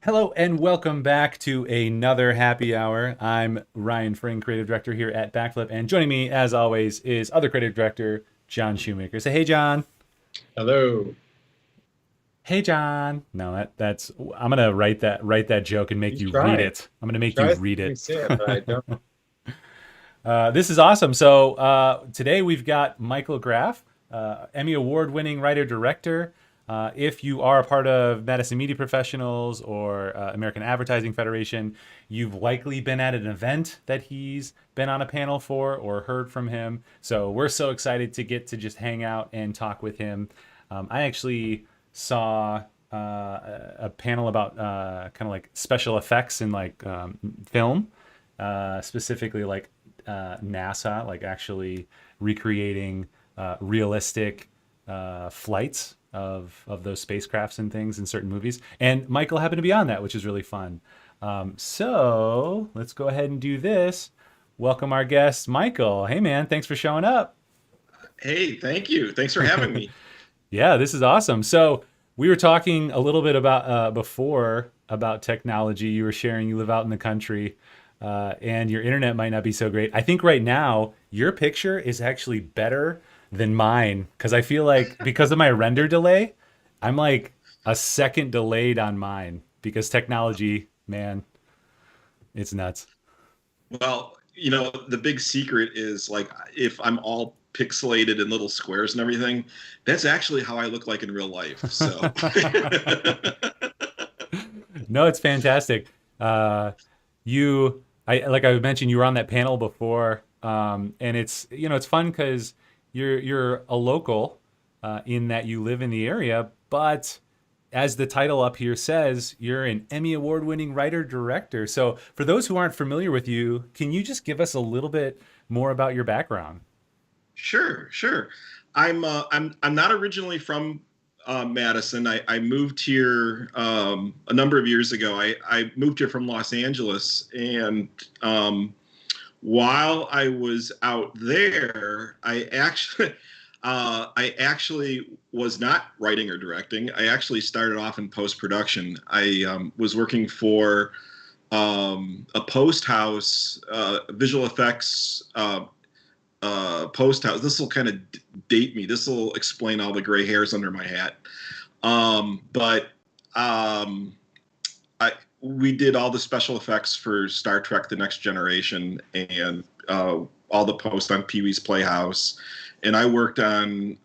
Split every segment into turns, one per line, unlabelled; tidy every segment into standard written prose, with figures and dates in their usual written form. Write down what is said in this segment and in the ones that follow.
Hello and welcome back to another happy hour. I'm Ryan Fring, creative director here at Backflip, and joining me, as always, is other creative director John Shoemaker. Say, hey, John.
Hello.
Hey, John. No, that's I'm gonna write that joke and make
You
you read
try.
it. I'm gonna make you
Try
read
to
it.
say it, but I don't.
This is awesome. So today we've got Michael Graf, Emmy Award-Winning Writer Director. If you are a part of Madison Media Professionals or American Advertising Federation, you've likely been at an event that he's been on a panel for or heard from him. So we're so excited to get to just hang out and talk with him. I actually saw a panel about kind of like special effects in like film, specifically like NASA, like actually recreating realistic flights of those spacecrafts and things in certain movies. And Michael happened to be on that, which is really fun. So let's go ahead and do this. Welcome our guest, Michael. Hey, man, thanks for showing up.
Hey, thank you. Thanks for having me.
Yeah, this is awesome. So we were talking a little bit about before about technology. You were sharing you live out in the country, and your internet might not be so great. I think right now your picture is actually better than mine because I feel like because of my render delay, I'm like a second delayed on mine because technology, man, it's nuts.
Well, the big secret is like if I'm all pixelated in little squares and everything, that's actually how I look like in real life. So,
No, it's fantastic. Uh, I like I mentioned, you were on that panel before, and it's fun because you're a local in that you live in the area, but as the title up here says, you're an Emmy Award-winning writer director. So, for those who aren't familiar with you, can you just give us a little bit more about your background?
sure, sure. I'm not originally from Madison. I moved here a number of years ago. I moved here from Los Angeles, and while I was out there, I actually was not writing or directing. I actually started off in post production. I was working for a post house, visual effects post house. This will kind of date me. This will explain all the gray hairs under my hat. But I we did all the special effects for Star Trek: The Next Generation and all the posts on Pee Wee's Playhouse, and I worked on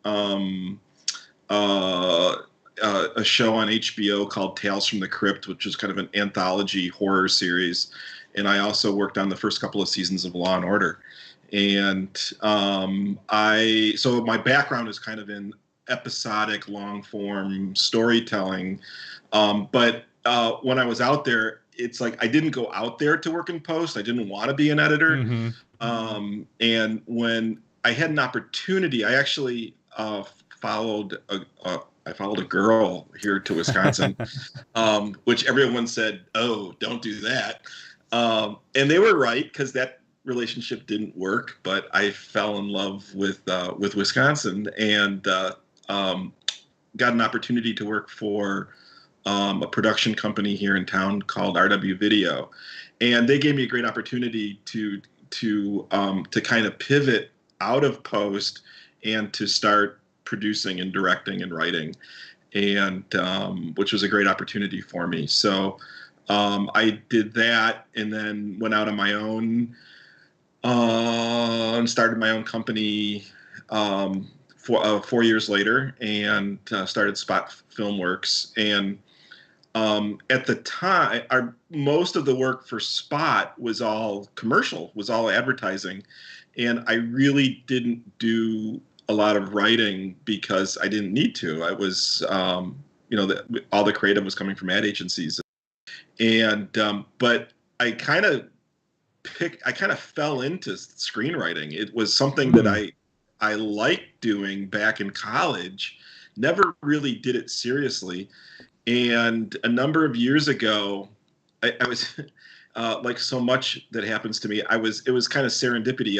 uh, a show on HBO called Tales from the Crypt, which is kind of an anthology horror series, and I also worked on the first couple of seasons of Law and Order. And I so my background is kind of in episodic long form storytelling, but when I was out there, it's like I didn't go out there to work in post. I didn't want to be an editor.
Mm-hmm.
And when I had an opportunity, I actually followed I followed a girl here to Wisconsin, which everyone said, "Oh, don't do that," and they were right because that relationship didn't work. But I fell in love with Wisconsin and got an opportunity to work for a production company here in town called RW Video, and they gave me a great opportunity to kind of pivot out of post and to start producing and directing and writing, and which was a great opportunity for me. So I did that, and then went out on my own and started my own company for 4 years later, and started Spot Filmworks. And at the time, most of the work for Spot was all commercial, was all advertising, and I really didn't do a lot of writing because I didn't need to. I was, all the creative was coming from ad agencies, and but I kind of I kind of fell into screenwriting. It was something that
Mm.
I liked doing back in college. Never really did it seriously, and a number of years ago, I was like so much that happens to me. It was kind of serendipity.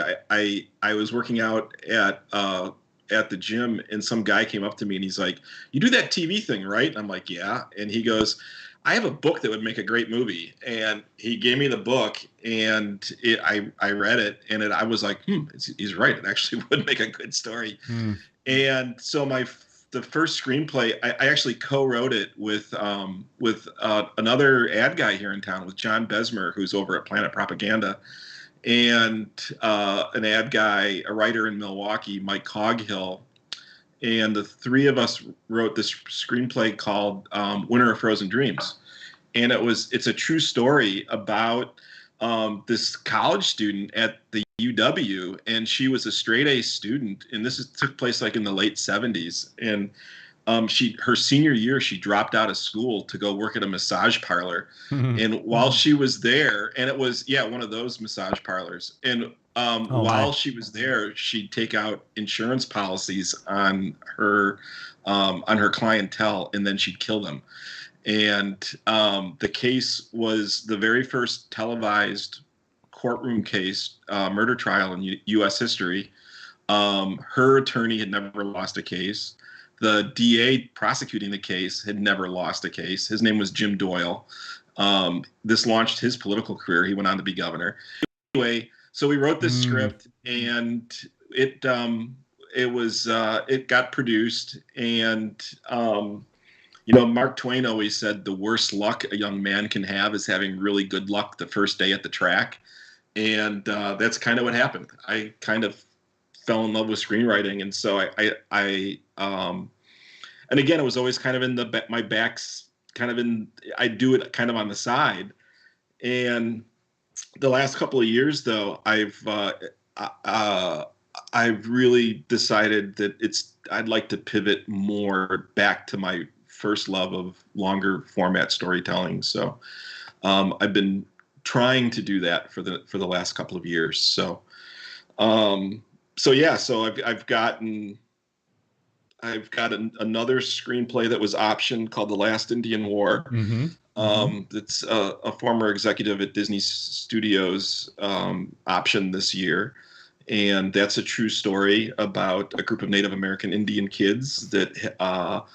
I was working out at the gym, and some guy came up to me and he's like, "You do that TV thing, right?" And I'm like, "Yeah." And he goes, I have a book that would make a great movie. And he gave me the book, and I read it, and I was like, he's right. It actually would make a good story.
Mm.
And so the first screenplay, I actually co-wrote it with another ad guy here in town, with John Besmer, who's over at Planet Propaganda, and an ad guy, a writer in Milwaukee, Mike Coghill. And the three of us wrote this screenplay called Winter of Frozen Dreams. And it's a true story about this college student at the UW, and she was a straight A student, and took place like in the late 70s. And her senior year, she dropped out of school to go work at a massage parlor. And while she was there, and it was, one of those massage parlors. And while she was there, she'd take out insurance policies on her clientele, and then she'd kill them. And the case was the very first televised courtroom case, murder trial in U.S. history. Her attorney had never lost a case. The DA prosecuting the case had never lost a case. His name was Jim Doyle. This launched his political career. He went on to be governor. Anyway, so we wrote this script, and it got produced, and Mark Twain always said the worst luck a young man can have is having really good luck the first day at the track. And that's kind of what happened. I kind of fell in love with screenwriting. And so and again, it was always kind of in my back's kind of I do it kind of on the side. And the last couple of years, though, I've really decided that I'd like to pivot more back to my first love of longer format storytelling. So I've been trying to do that for the last couple of years. So I've got another screenplay that was optioned called The Last Indian War. It's a former executive at Disney Studios optioned this year. And that's a true story about a group of Native American Indian kids that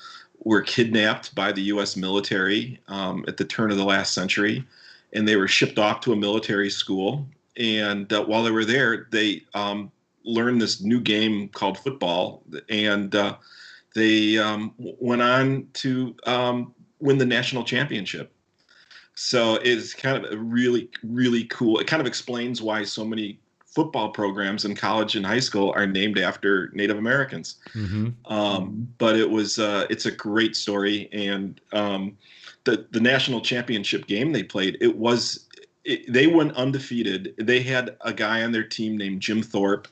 were kidnapped by the U.S. military at the turn of the last century. And they were shipped off to a military school. And while they were there, they learned this new game called football. And they went on to win the national championship. So it's kind of a really, really cool. It kind of explains why so many football programs in college and high school are named after Native Americans. But it's a great story. And the national championship game they played, they went undefeated. They had a guy on their team named Jim Thorpe.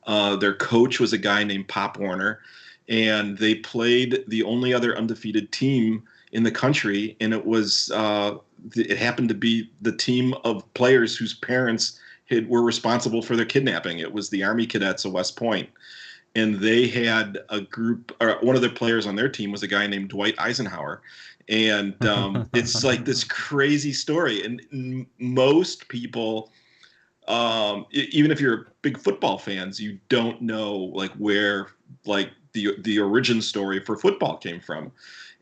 Their coach was a guy named Pop Warner. And they played the only other undefeated team in the country. And it happened to be the team of players whose parents were responsible for their kidnapping. It was the Army Cadets of West Point. And they had a group, or one of the players on their team was a guy named Dwight Eisenhower. And it's like this crazy story. And most people, even if you're big football fans, you don't know like where like the origin story for football came from.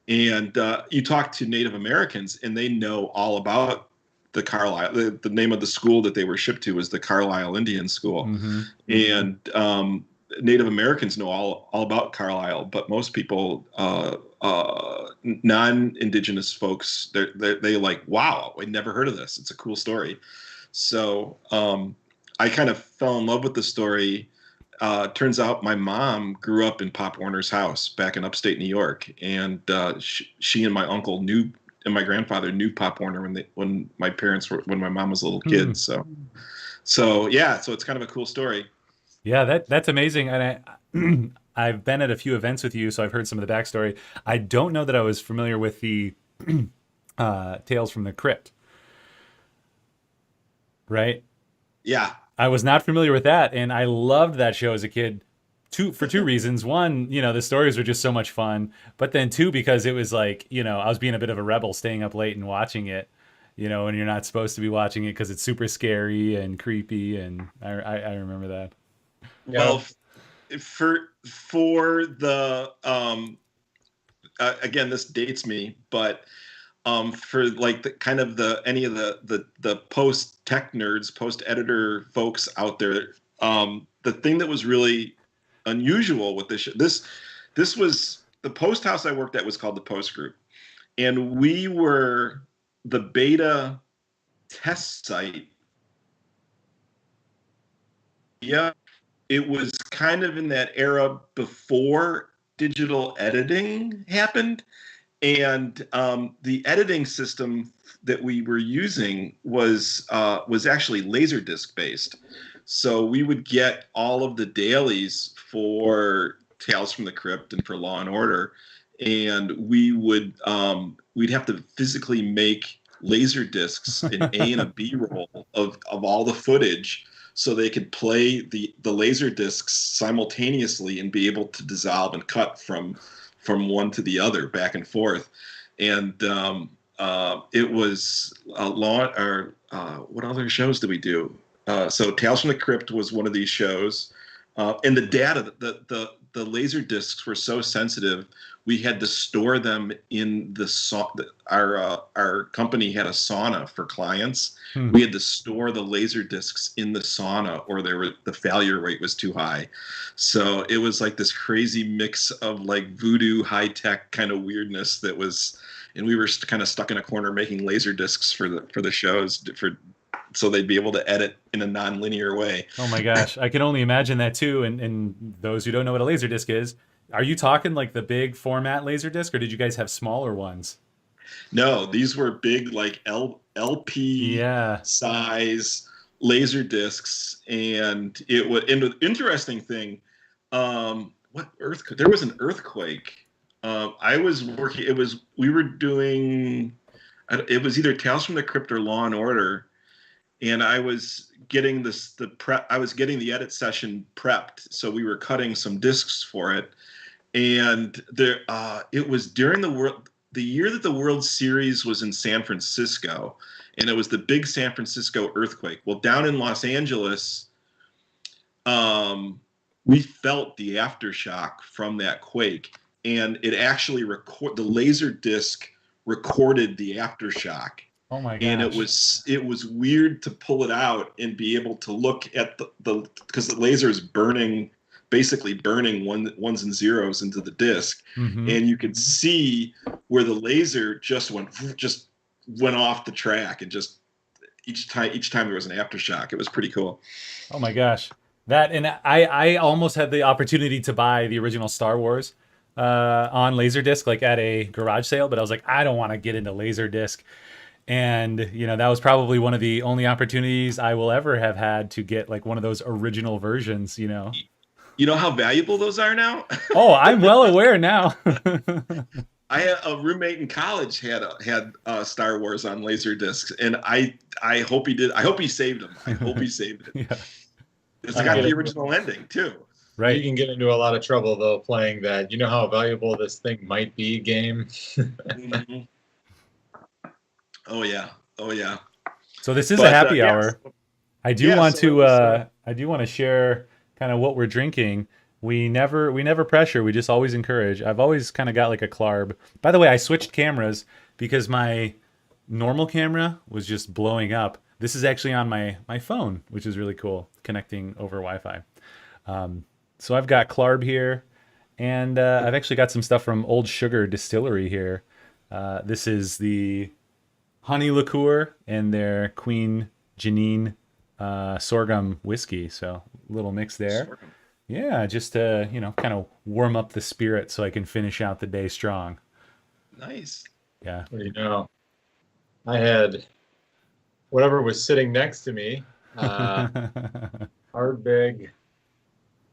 And you talk to Native Americans, and they know all about the Carlisle. The name of the school that they were shipped to was the Carlisle Indian School. And Native Americans know all about Carlisle, but most people, non-Indigenous folks, they like, wow, I never heard of this. It's a cool story. So I kind of fell in love with the story. Turns out my mom grew up in Pop Warner's house back in upstate New York, and she and my uncle and my grandfather knew Pop Warner when my mom was a little kid. So it's kind of a cool story.
Yeah, that's amazing. And I've been at a few events with you, so I've heard some of the backstory. I don't know that I was familiar with the Tales from the Crypt. Right?
Yeah.
I was not familiar with that, and I loved that show as a kid. For two reasons. One, the stories were just so much fun, but then two, because it was like, I was being a bit of a rebel, staying up late and watching it, and you're not supposed to be watching it because it's super scary and creepy, and I remember that.
Well, for the again, this dates me, but for like the kind of any of the post tech nerds, post editor folks out there. The thing that was really unusual with this was the post house I worked at was called the Post Group, and we were the beta test site. Yeah, it was kind of in that era before digital editing happened, and the editing system that we were using was actually Laserdisc based. So we would get all of the dailies for Tales from the Crypt and for Law and Order, and we'd have to physically make laser discs, an A and a B roll of all the footage, so they could play the laser discs simultaneously and be able to dissolve and cut from one to the other, back and forth. And it was a lot. Or what other shows did we do? So Tales from the Crypt was one of these shows, and the data, the laser discs were so sensitive, we had to store them in our company had a sauna for clients. We had to store the laser discs in the sauna, or the failure rate was too high. So it was like this crazy mix of like voodoo high tech kind of weirdness that was, and we were kind of stuck in a corner making laser discs for the shows so they'd be able to edit in a non-linear way.
Oh my gosh, I can only imagine that too. And those who don't know what a laser disc is, are you talking like the big format laser disc, or did you guys have smaller ones?
No, these were big, like LP size laser discs, and it was. And the interesting thing, what earthquake? There was an earthquake. I was working. We were doing. It was either Tales from the Crypt or Law and Order, and I was getting I was getting the edit session prepped, so we were cutting some discs for it, and it was during the year that the World Series was in San Francisco, and it was the big San Francisco earthquake. Well, down in Los Angeles, we felt the aftershock from that quake, and it actually the laser disc recorded the aftershock.
Oh my gosh.
And it was weird to pull it out and be able to look at because the laser is basically burning ones and zeros into the disc, and you could see where the laser just went off the track, and just each time there was an aftershock. It was pretty cool.
Oh my gosh, and I almost had the opportunity to buy the original Star Wars on Laserdisc, like at a garage sale, but I was like, I don't want to get into Laserdisc. And, that was probably one of the only opportunities I will ever have had to get like one of those original versions,
You know how valuable those are now?
Oh, I'm well aware now.
I had a roommate in college had Star Wars on Laserdiscs, and I hope he did. I hope he saved them. I hope he saved it.
Yeah.
It's got the original ending too.
Right. You can get into a lot of trouble though playing that. You know how valuable this thing might be game.
Oh yeah.
So this is a happy hour. I do want to share kind of what we're drinking. We never pressure. We just always encourage. I've always kind of got like a Clarb. By the way, I switched cameras because my normal camera was just blowing up. This is actually on my phone, which is really cool, connecting over Wi-Fi. So I've got Clarb here, and I've actually got some stuff from Old Sugar Distillery here. This is the honey liqueur and their Queen Janine sorghum whiskey. So a little mix there. Sorghum. Yeah, just to, kind of warm up the spirit so I can finish out the day strong.
Nice.
Yeah.
Well, I had whatever was sitting next to me, Ardbeg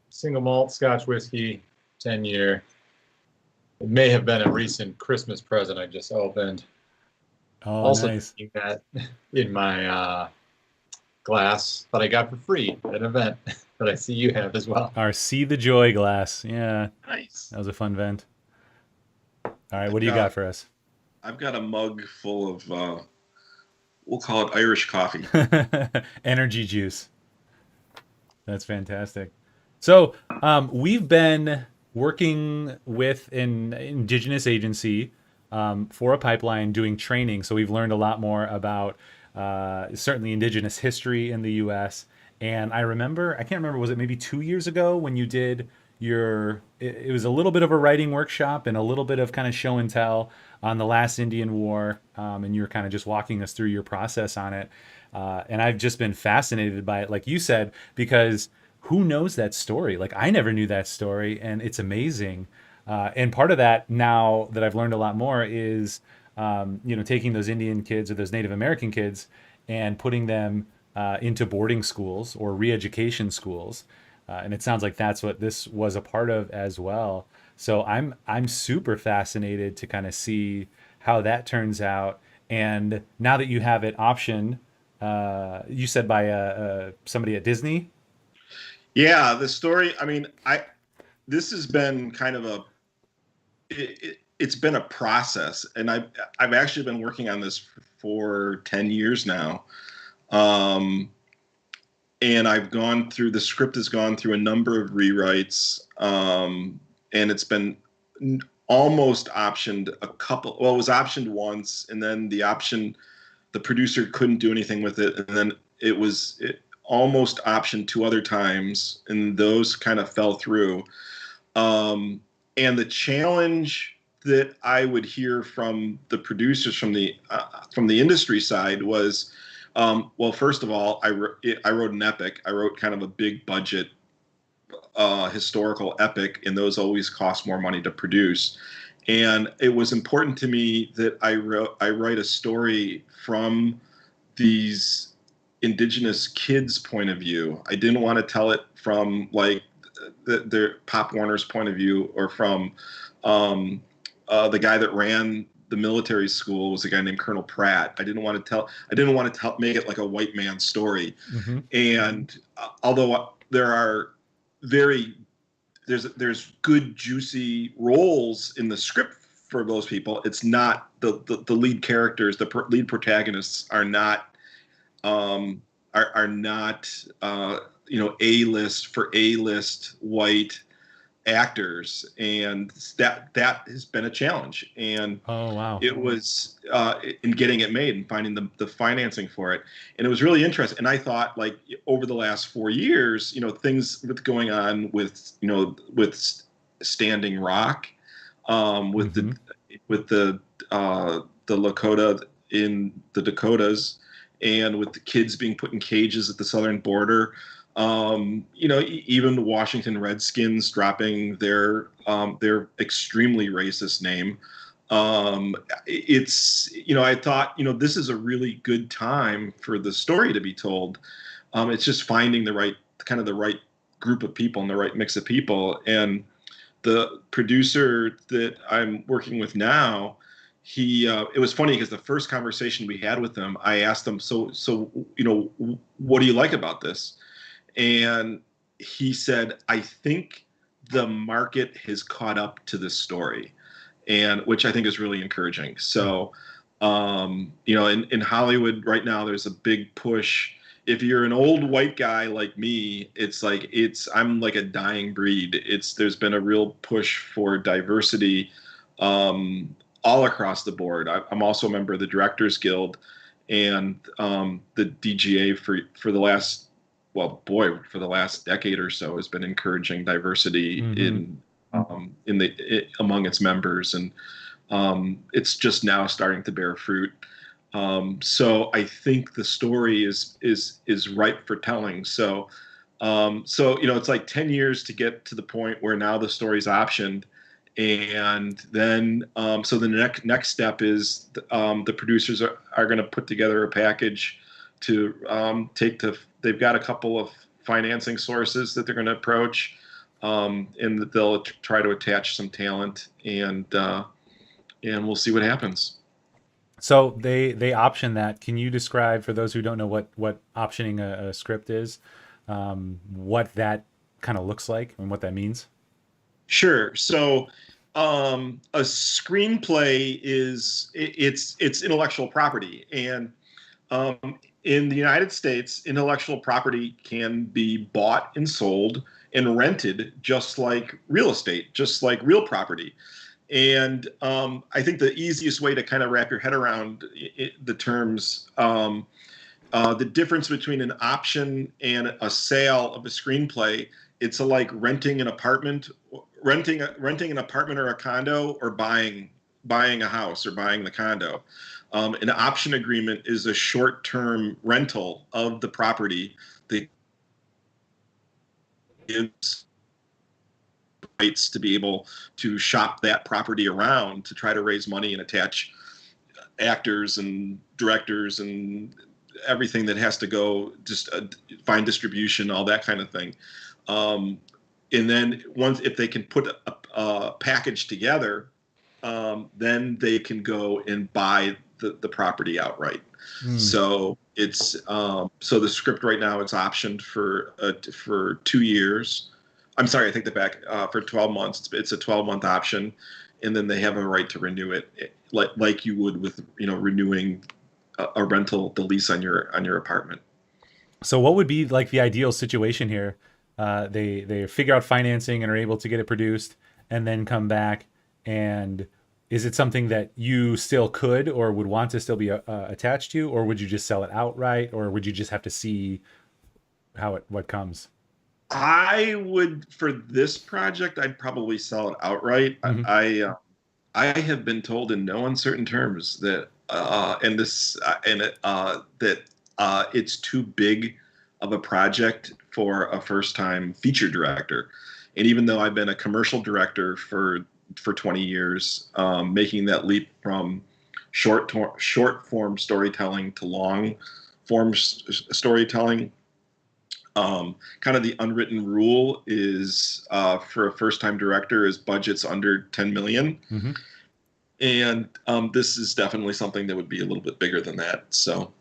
single malt Scotch whiskey, 10-year. It may have been a recent Christmas present I just opened.
Oh,
also
nice.
Drinking that in my glass that I got for free at an event that I see you have as well.
Our See the Joy glass. Yeah.
Nice.
That was a fun event. All right, what do you got for us?
I've got a mug full of, we'll call it Irish coffee.
Energy juice. That's fantastic. So we've been working with an Indigenous agency for a pipeline doing training. So we've learned a lot more about certainly indigenous history in the U.S. And I remember, I can't remember, was it maybe 2 years ago when you did it was a little bit of a writing workshop and a little bit of kind of show and tell on the last Indian War. And you were kind of just walking us through your process on it. And I've just been fascinated by it, like you said, because who knows that story? Like I never knew that story, and it's amazing. And part of that, now that I've learned a lot more, is taking those Indian kids or those Native American kids and putting them into boarding schools or re-education schools. And it sounds like that's what this was a part of as well. So I'm super fascinated to kind of see how that turns out. And now that you have it optioned, you said by somebody at Disney.
Yeah, the story. I mean, this has been kind of it's been a process, and I've actually been working on this for 10 years now. And the script has gone through a number of rewrites, and it's been almost optioned a couple. Well, it was optioned once, and then the producer couldn't do anything with it, and then it almost optioned two other times, and those kind of fell through. And the challenge that I would hear from the producers from the industry side was, well, first of all, I wrote an epic. I wrote kind of a big budget historical epic, and those always cost more money to produce. And it was important to me that I write a story from these indigenous kids' point of view. I didn't want to tell it from like the Pop Warner's point of view, or from the guy that ran the military school was a guy named Colonel Pratt. I didn't want to make it like a white man's story. Mm-hmm. And although there's good juicy roles in the script for those people, it's not the lead characters, lead protagonists are not A-list white actors, and that has been a challenge. And
oh wow,
it was in getting it made and finding the financing for it. And it was really interesting. And I thought, like, over the last 4 years, things with going on with Standing Rock, with the Lakota in the Dakotas, and with the kids being put in cages at the southern border. Even the Washington Redskins dropping their extremely racist name. I thought, this is a really good time for the story to be told. It's just finding the right group of people and the right mix of people. And the producer that I'm working with now, it was funny because the first conversation we had with him, I asked him, so what do you like about this? And he said, I think the market has caught up to this story, and which I think is really encouraging. So, in Hollywood right now, there's a big push. If you're an old white guy like me, I'm like a dying breed. There's been a real push for diversity all across the board. I'm also a member of the Directors Guild and the DGA for the last decade or so has been encouraging diversity among its members, and it's just now starting to bear fruit. So I think the story is ripe for telling. So it's like 10 years to get to the point where now the story's optioned, and then so the next step is the producers are going to put together a package to they've got a couple of financing sources that they're going to approach, and that they'll try to attach some talent, and we'll see what happens.
So they option that. Can you describe, for those who don't know what optioning a script is, what that kind of looks like and what that means?
Sure. So a screenplay it's intellectual property, and in the United States, intellectual property can be bought and sold and rented just like real estate, just like real property. And I think the easiest way to kind of wrap your head around the terms, the difference between an option and a sale of a screenplay, it's like renting an apartment, renting an apartment or a condo, or buying a house or buying the condo. An option agreement is a short-term rental of the property that gives rights to be able to shop that property around to try to raise money and attach actors and directors and everything that has to go, just find distribution, all that kind of thing. And then if they can put a package together, then they can go and buy the property outright. So it's so the script right now, it's optioned for 2 years. I'm sorry, I take that back. For 12 months, it's a 12-month option, and then they have a right to renew it, like you would with renewing a rental, the lease on your apartment.
So what would be like the ideal situation here? They figure out financing and are able to get it produced, and then come back. And is it something that you still could or would want to still be attached to, or would you just sell it outright, or would you just have to see what comes?
I would, for this project, I'd probably sell it outright. Mm-hmm. I have been told in no uncertain terms that it's too big of a project for a first-time feature director. And even though I've been a commercial director for 20 years, making that leap from short form storytelling to long form storytelling, kind of the unwritten rule is for a first-time director is budgets under 10 million. Mm-hmm. And this is definitely something that would be a little bit bigger than that. So,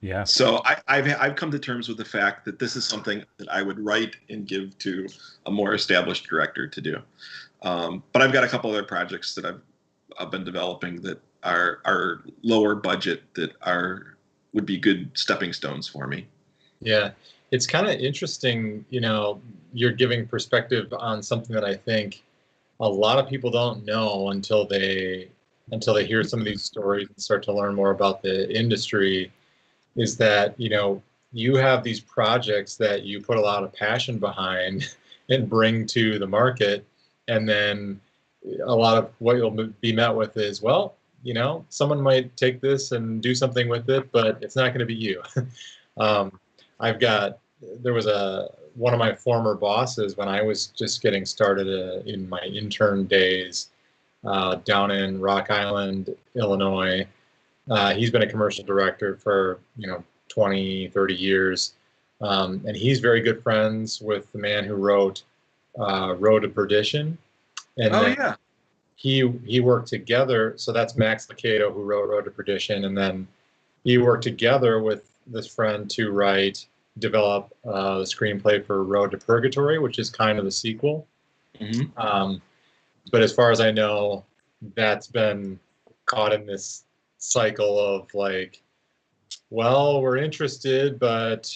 yeah.
So I've come to terms with the fact that this is something that I would write and give to a more established director to do. But I've got a couple other projects that I've been developing that are lower budget that would be good stepping stones for me.
Yeah, it's kind of interesting, you're giving perspective on something that I think a lot of people don't know until they hear some of these stories and start to learn more about the industry, is that, you have these projects that you put a lot of passion behind and bring to the market. And then a lot of what you'll be met with is, well, someone might take this and do something with it, but it's not going to be you. There was one of my former bosses when I was just getting started in my intern days down in Rock Island, Illinois. He's been a commercial director for 20, 30 years, and he's very good friends with the man who wrote Road to Perdition. And he worked together. So that's Max Lucado, who wrote Road to Perdition, and then he worked together with this friend to develop the screenplay for Road to Purgatory, which is kind of the sequel. Mm-hmm. But as far as I know, that's been caught in this cycle of like, well, we're interested, but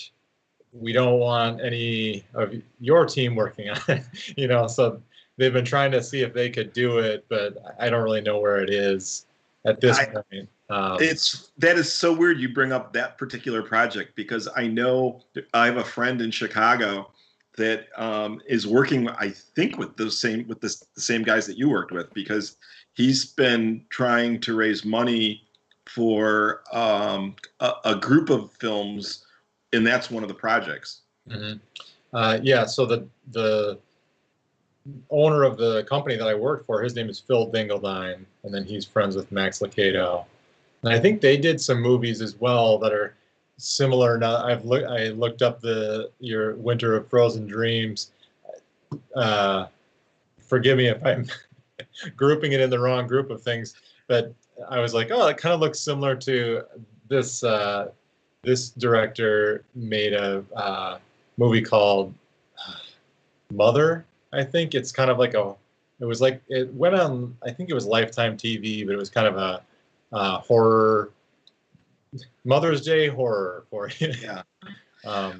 we don't want any of your team working on it, so they've been trying to see if they could do it, but I don't really know where it is at this point.
That is so weird you bring up that particular project, because I know I have a friend in Chicago that is working, I think, with the same guys that you worked with, because he's been trying to raise money for a group of films, and that's one of the projects.
Mm-hmm. Yeah, so the owner of the company that I worked for, his name is Phil Dingledine, and then he's friends with Max Lucado. And I think they did some movies as well that are similar. Now I looked up your Winter of Frozen Dreams. Forgive me if I'm grouping it in the wrong group of things, but I was like, oh, it kind of looks similar to this. This director made a movie called Mother. I think it's kind of like it went on, I think it was Lifetime TV, but it was kind of a horror, Mother's Day horror for you.
Yeah.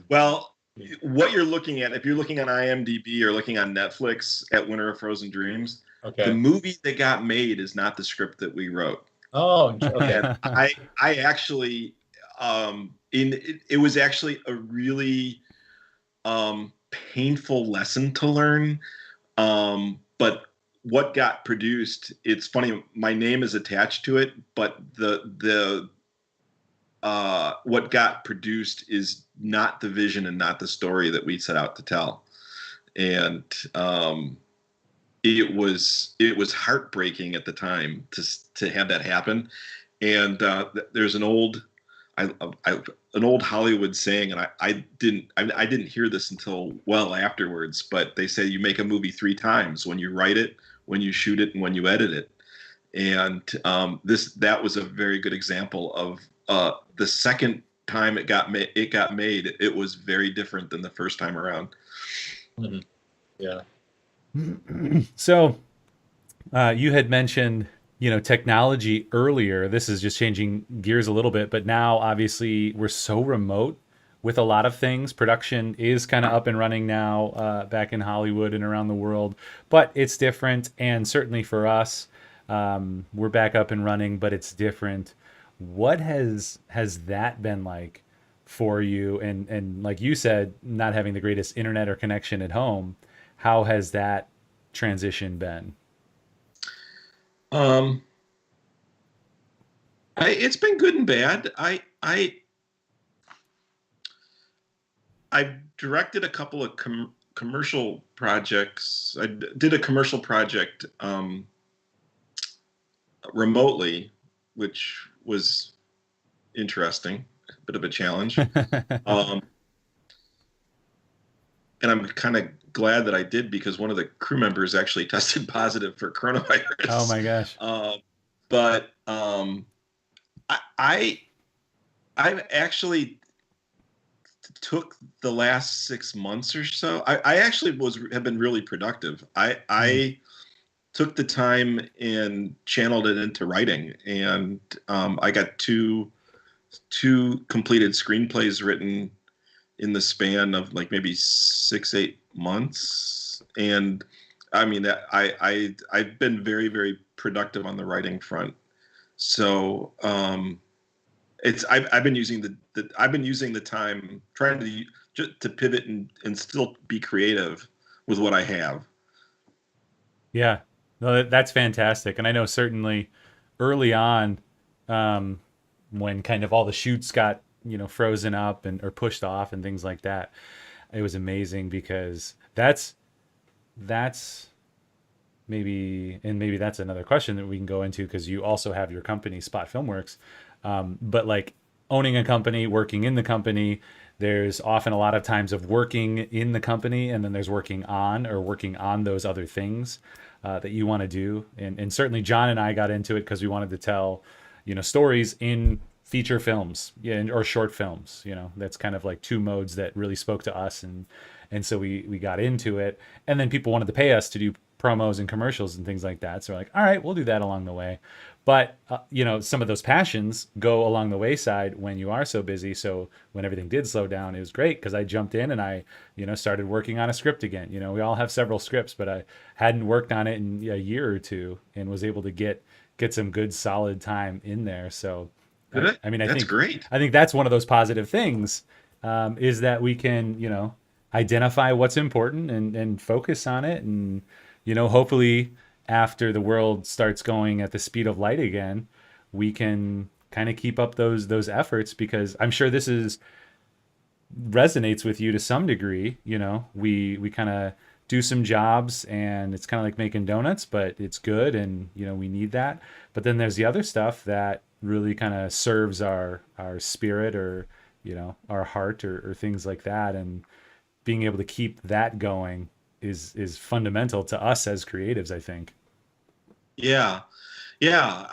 Well, what you're looking at, if you're looking on IMDb or looking on Netflix at Winter of Frozen Dreams, The
Okay.
movie that got made is not the script that we wrote.
Oh, okay.
And I actually, it was actually a really painful lesson to learn. But what got produced, it's funny, my name is attached to it, but what got produced is not the vision and not the story that we set out to tell. And it was heartbreaking at the time to have that happen. And there's I, an old Hollywood saying, and I didn't hear this until well afterwards, but they say you make a movie three times: when you write it, when you shoot it, and when you edit it. And that was a very good example of the second time it got made. It was very different than the first time around.
Mhm. Yeah.
So you had mentioned, technology earlier. This is just changing gears a little bit, but now obviously we're so remote with a lot of things. Production is kind of up and running now, back in Hollywood and around the world, but it's different. And certainly for us, we're back up and running, but it's different. What has that been like for you? And like you said, not having the greatest internet or connection at home, how has that transition been?
Um, it's been good and bad. I've directed a couple of commercial projects. Did a commercial project remotely, which was interesting, a bit of a challenge. Um, and I'm kind of glad that I did, because one of the crew members actually tested positive for
Oh
coronavirus.
my gosh.
But I, I I've actually took the last 6 months or so. I actually have been really productive.
Mm.
I took the time and channeled it into writing, and I got two completed screenplays written in the span of like maybe 6-8 months. And I mean, I've been very, very productive on the writing front. So I've been using the time trying to just to pivot and still be creative with what I have.
Yeah, no, that's fantastic. And I know certainly early on, um, when kind of all the shoots got, frozen up and or pushed off and things like that, it was amazing because that's maybe that's another question that we can go into, because you also have your company Spot Filmworks. But like owning a company, working in the company, there's often a lot of times of working in the company, and then there's working on those other things that you want to do. And certainly John and I got into it because we wanted to tell, stories in feature films, yeah, or short films. That's kind of like two modes that really spoke to us, and so we got into it. And then people wanted to pay us to do promos and commercials and things like that. So we're like, all right, we'll do that along the way. But some of those passions go along the wayside when you are so busy. So when everything did slow down, it was great because I jumped in and I, started working on a script again. We all have several scripts, but I hadn't worked on it in a year or two, and was able to get some good solid time in there. So
Good.
I mean,
That's great.
I think that's one of those positive things, is that we can, identify what's important and focus on it. And, hopefully after the world starts going at the speed of light again, we can kind of keep up those efforts, because I'm sure this is resonates with you to some degree. We kind of do some jobs and it's kind of like making donuts, but it's good, and we need that. But then there's the other stuff that really kind of serves our spirit, or our heart, or things like that. And being able to keep that going is fundamental to us as creatives, I think.
Yeah, yeah.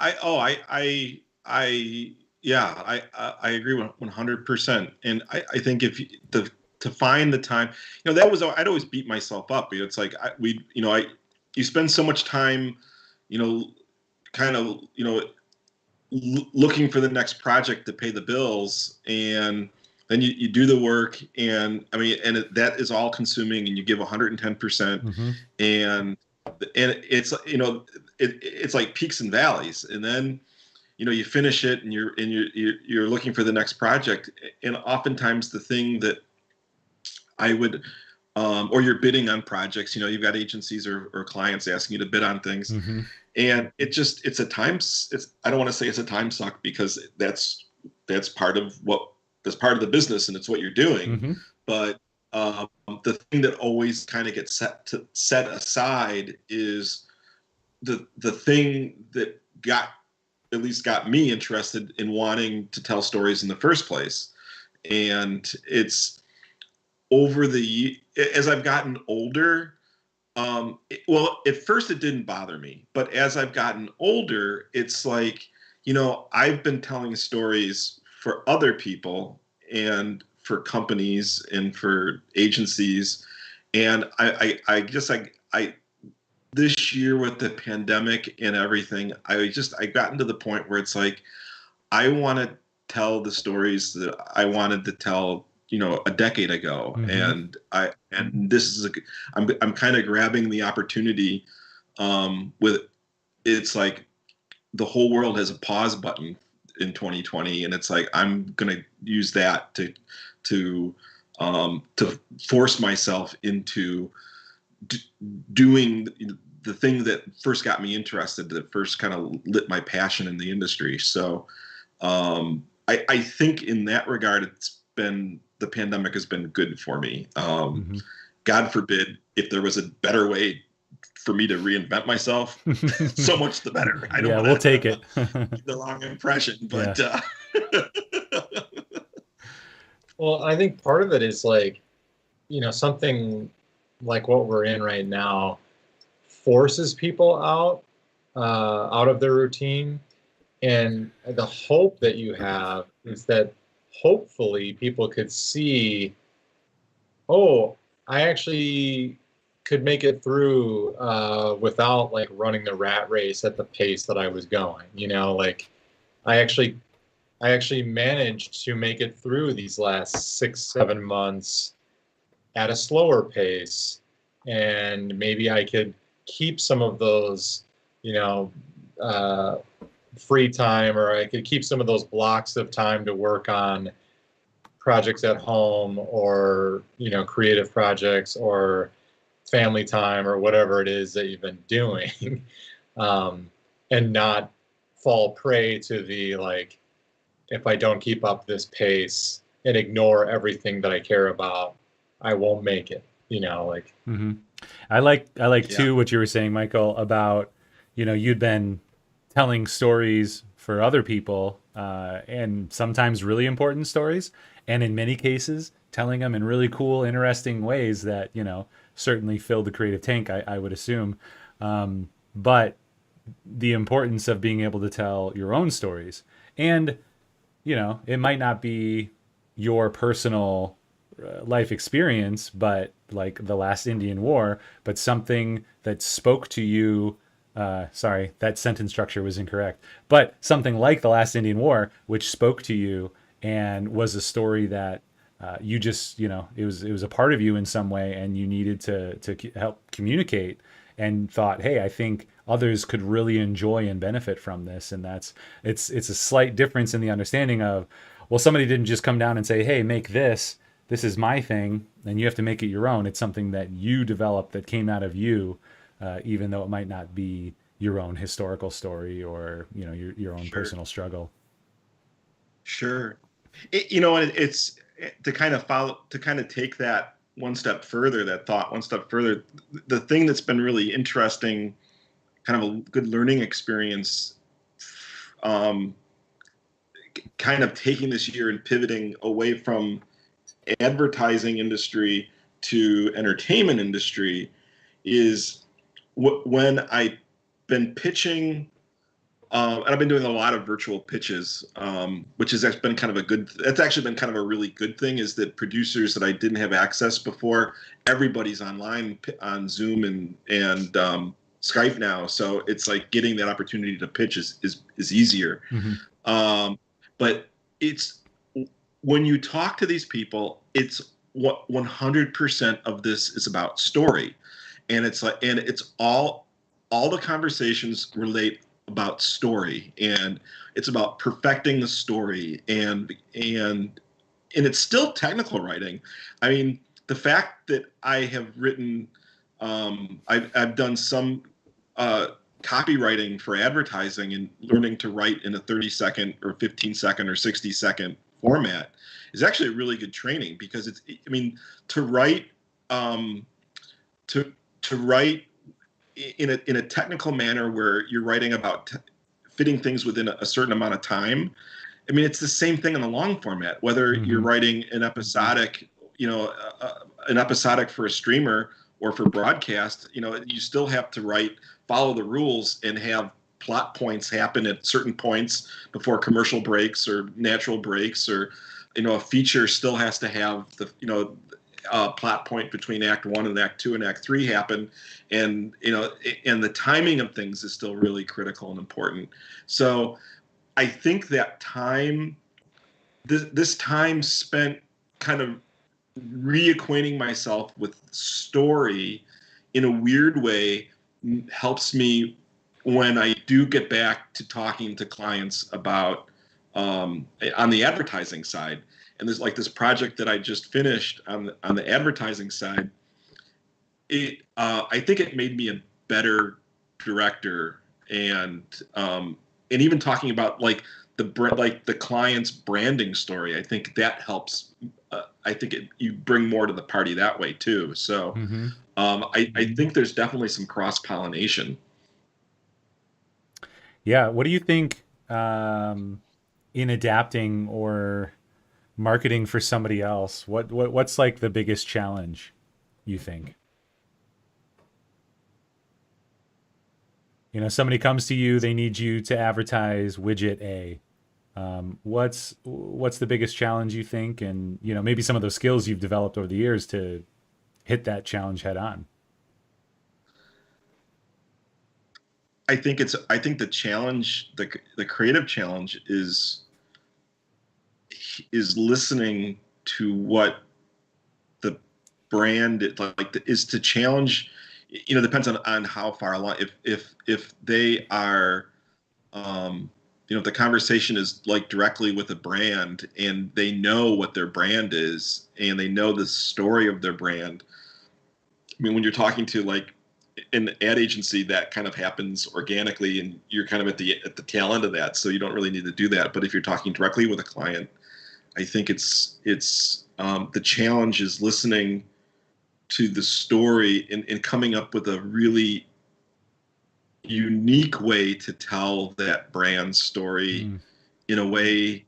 Yeah, I agree 100%. And I think if to find the time, that was, I'd always beat myself up. It's like you spend so much time, you know, kind of, looking for the next project to pay the bills, and then you do the work, and I mean, and that is all consuming, and you give 110%,
Mm-hmm.
and and it's, it's like peaks and valleys, and then, you finish it, and you're looking for the next project, and oftentimes the thing that I would, or you're bidding on projects, you've got agencies or clients asking you to bid on things.
Mm-hmm.
And I don't want to say it's a time suck, because that's part of the business, and it's what you're doing.
Mm-hmm.
But the thing that always kind of gets set aside is the thing that at least got me interested in wanting to tell stories in the first place. And it's as I've gotten older, well, at first it didn't bother me, but as I've gotten older, it's like, I've been telling stories for other people and for companies and for agencies. And I guess this year with the pandemic and everything, I gotten to the point where it's like, I want to tell the stories that I wanted to tell, a decade ago.
Mm-hmm.
And this is I'm kind of grabbing the opportunity, with, it's like the whole world has a pause button in 2020. And it's like, I'm going to use that to force myself into doing the thing that first got me interested, that first kind of lit my passion in the industry. So I think in that regard, the pandemic has been good for me.
Mm-hmm.
God forbid if there was a better way for me to reinvent myself, so much the better. I don't
Yeah,
want
we'll take it.
the wrong impression, but
Yeah.
Well, I think part of it is like, something like what we're in right now forces people out of their routine. And the hope that you have is that hopefully people could see, oh, I actually could make it through without like running the rat race at the pace that I was going. Like I actually managed to make it through these last 6-7 months at a slower pace, and maybe I could keep some of those, free time, or I could keep some of those blocks of time to work on projects at home, or creative projects, or family time, or whatever it is that you've been doing, and not fall prey to the like, if I don't keep up this pace and ignore everything that I care about, I won't make it. Like.
Mm-hmm. I like
Yeah.
too what you were saying, Michael, about you'd been telling stories for other people, and sometimes really important stories, and in many cases telling them in really cool, interesting ways that certainly filled the creative tank, I would assume. But the importance of being able to tell your own stories, and it might not be your personal life experience, but like the last Indian War, but something that spoke to you. Sorry, that sentence structure was incorrect. But something like the last Indian War, which spoke to you and was a story that you just, it was a part of you in some way, and you needed to help communicate, and thought, hey, I think others could really enjoy and benefit from this. And it's a slight difference in the understanding of, well, somebody didn't just come down and say, hey, make this. This is my thing, and you have to make it your own. It's something that you developed, that came out of you, even though it might not be your own historical story, or your own
Sure.
personal struggle.
Sure. And it's to kind of take that one step further, that thought one step further. The thing that's been really interesting, kind of a good learning experience, kind of taking this year and pivoting away from advertising industry to entertainment industry, is when I've been pitching, and I've been doing a lot of virtual pitches, which has actually been kind of a really good thing, is that producers that I didn't have access before, everybody's online on Zoom and Skype now. So it's like getting that opportunity to pitch is easier.
Mm-hmm.
But it's, when you talk to these people, it's what 100% of this is about story. and it's all the conversations relate about story, and it's about perfecting the story, and it's still technical writing. I mean, the fact that I have written, I've done some copywriting for advertising and learning to write in a 30-second or 15-second or 60-second format is actually a really good training, because I mean, to write to write in a technical manner where you're writing about fitting things within a certain amount of time. I mean, it's the same thing in the long format, whether you're writing an episodic, an episodic for a streamer or for broadcast. You still have to follow the rules and have plot points happen at certain points before commercial breaks or natural breaks, or, a feature still has to have the, plot point between Act 1 and Act 2 and Act 3 happen, and and the timing of things is still really critical and important. So I think that this time spent kind of reacquainting myself with story in a weird way helps me when I do get back to talking to clients about on the advertising side. And there's like this project that I just finished on the advertising side. I think it made me a better director, and even talking about like the client's branding story. I think that helps. I think you bring more to the party that way too. So I think there's definitely some cross-pollination.
Yeah. What do you think in adapting or marketing for somebody else? What's like the biggest challenge, you think? Somebody comes to you, they need you to advertise widget A. What's the biggest challenge, you think? And, maybe some of those skills you've developed over the years to hit that challenge head on.
I think the challenge, the creative challenge is listening to what the brand is to challenge. Depends on how far along. If they are, if the conversation is like directly with a brand and they know what their brand is and they know the story of their brand. I mean, when you're talking to like an ad agency, that kind of happens organically, and you're kind of at the tail end of that, so you don't really need to do that. But if you're talking directly with a client, I think it's the challenge is listening to the story and coming up with a really unique way to tell that brand story in a way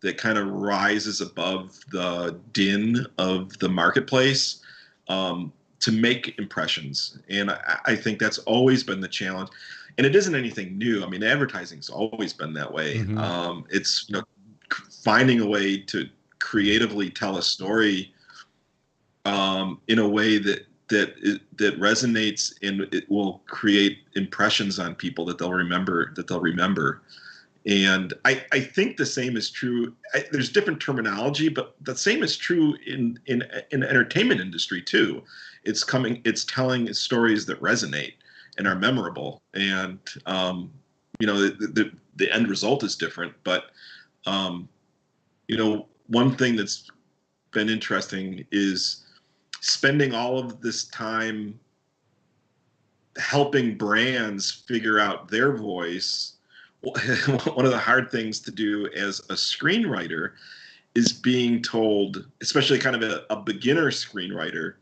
that kind of rises above the din of the marketplace, to make impressions. And I think that's always been the challenge. And it isn't anything new. I mean, advertising's always been that way. It's finding a way to creatively tell a story in a way that resonates, and it will create impressions on people that they'll remember. And I think the same is true. There's different terminology, but the same is true in the entertainment industry too. It's telling stories that resonate and are memorable, and the end result is different. But one thing that's been interesting is spending all of this time helping brands figure out their voice. One of the hard things to do as a screenwriter is being told, especially kind of a beginner screenwriter,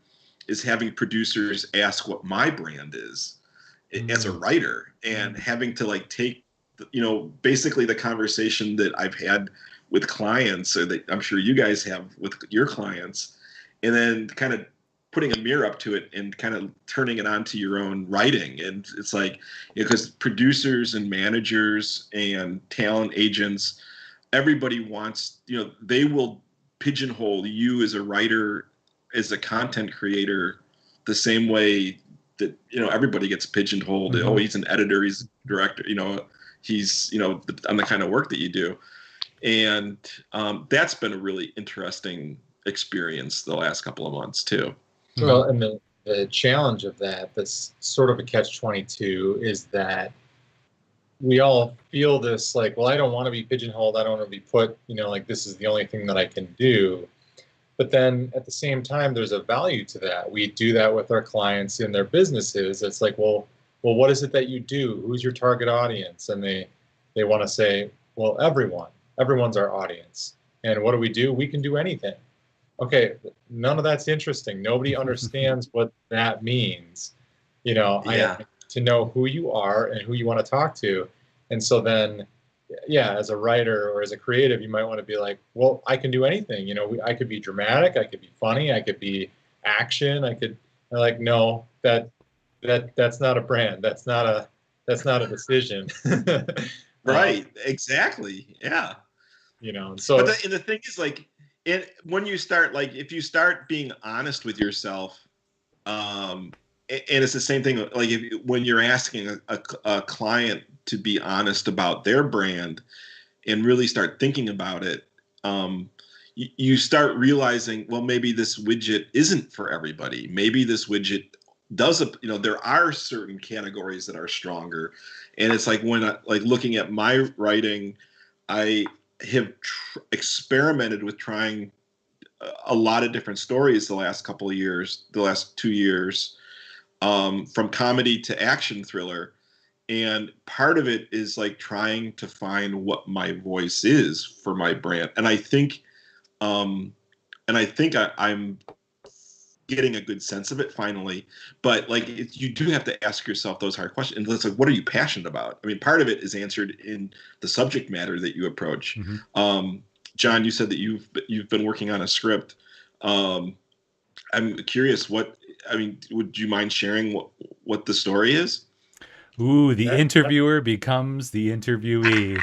is having producers ask what my brand is as a writer, and having to like take, basically the conversation that I've had with clients, or that I'm sure you guys have with your clients, and then kind of putting a mirror up to it and kind of turning it onto your own writing. And it's like, because producers and managers and talent agents, everybody wants, they will pigeonhole you as a writer, as a content creator, the same way that, everybody gets pigeonholed. Oh, he's an editor, he's a director, he's, on the kind of work that you do. And that's been a really interesting experience the last couple of months too.
Well, and the challenge of that, that's sort of a catch-22, is that we all feel this like, well, I don't want to be pigeonholed. I don't want to be put, like this is the only thing that I can do. But then at the same time, there's a value to that. We do that with our clients in their businesses. It's like, well, what is it that you do? Who's your target audience? And they want to say, well, everyone's our audience. And what do? We can do anything. Okay, none of that's interesting. Nobody understands what that means.
Yeah.
I to know who you are and who you want to talk to. And so then, yeah, as a writer or as a creative, you might want to be like, well, I can do anything. I could be dramatic, I could be funny, I could be action, like, no, that's not a brand. That's not a decision.
Right. Exactly. Yeah.
So
And the thing is, like, when you start, like, if you start being honest with yourself, and it's the same thing, like, when you're asking a client to be honest about their brand and really start thinking about it, you start realizing, well, maybe this widget isn't for everybody. Maybe this widget does, there are certain categories that are stronger. And it's like, when like looking at my writing, I have experimented with trying a lot of different stories the last 2 years, from comedy to action thriller. And part of it is like trying to find what my voice is for my brand. And I think I'm getting a good sense of it finally. But like, you do have to ask yourself those hard questions. And it's like, what are you passionate about? I mean, part of it is answered in the subject matter that you approach.
Mm-hmm.
John, you said that you've been working on a script. I'm curious, would you mind sharing what the story is?
Ooh, the interviewer becomes the interviewee.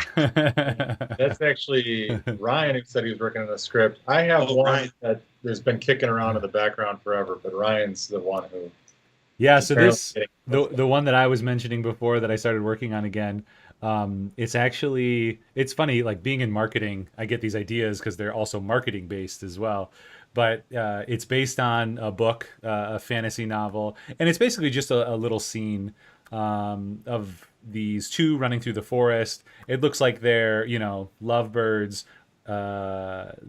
That's actually Ryan who said he was working on a script. I have one
Ryan.
that has been kicking around in the background forever, but Ryan's the one who.
Yeah, so the one that I was mentioning before that I started working on again, it's funny, like being in marketing, I get these ideas because they're also marketing based as well. But it's based on a book, a fantasy novel, and it's basically just a little scene of these two running through the forest. It looks like they're, lovebirds,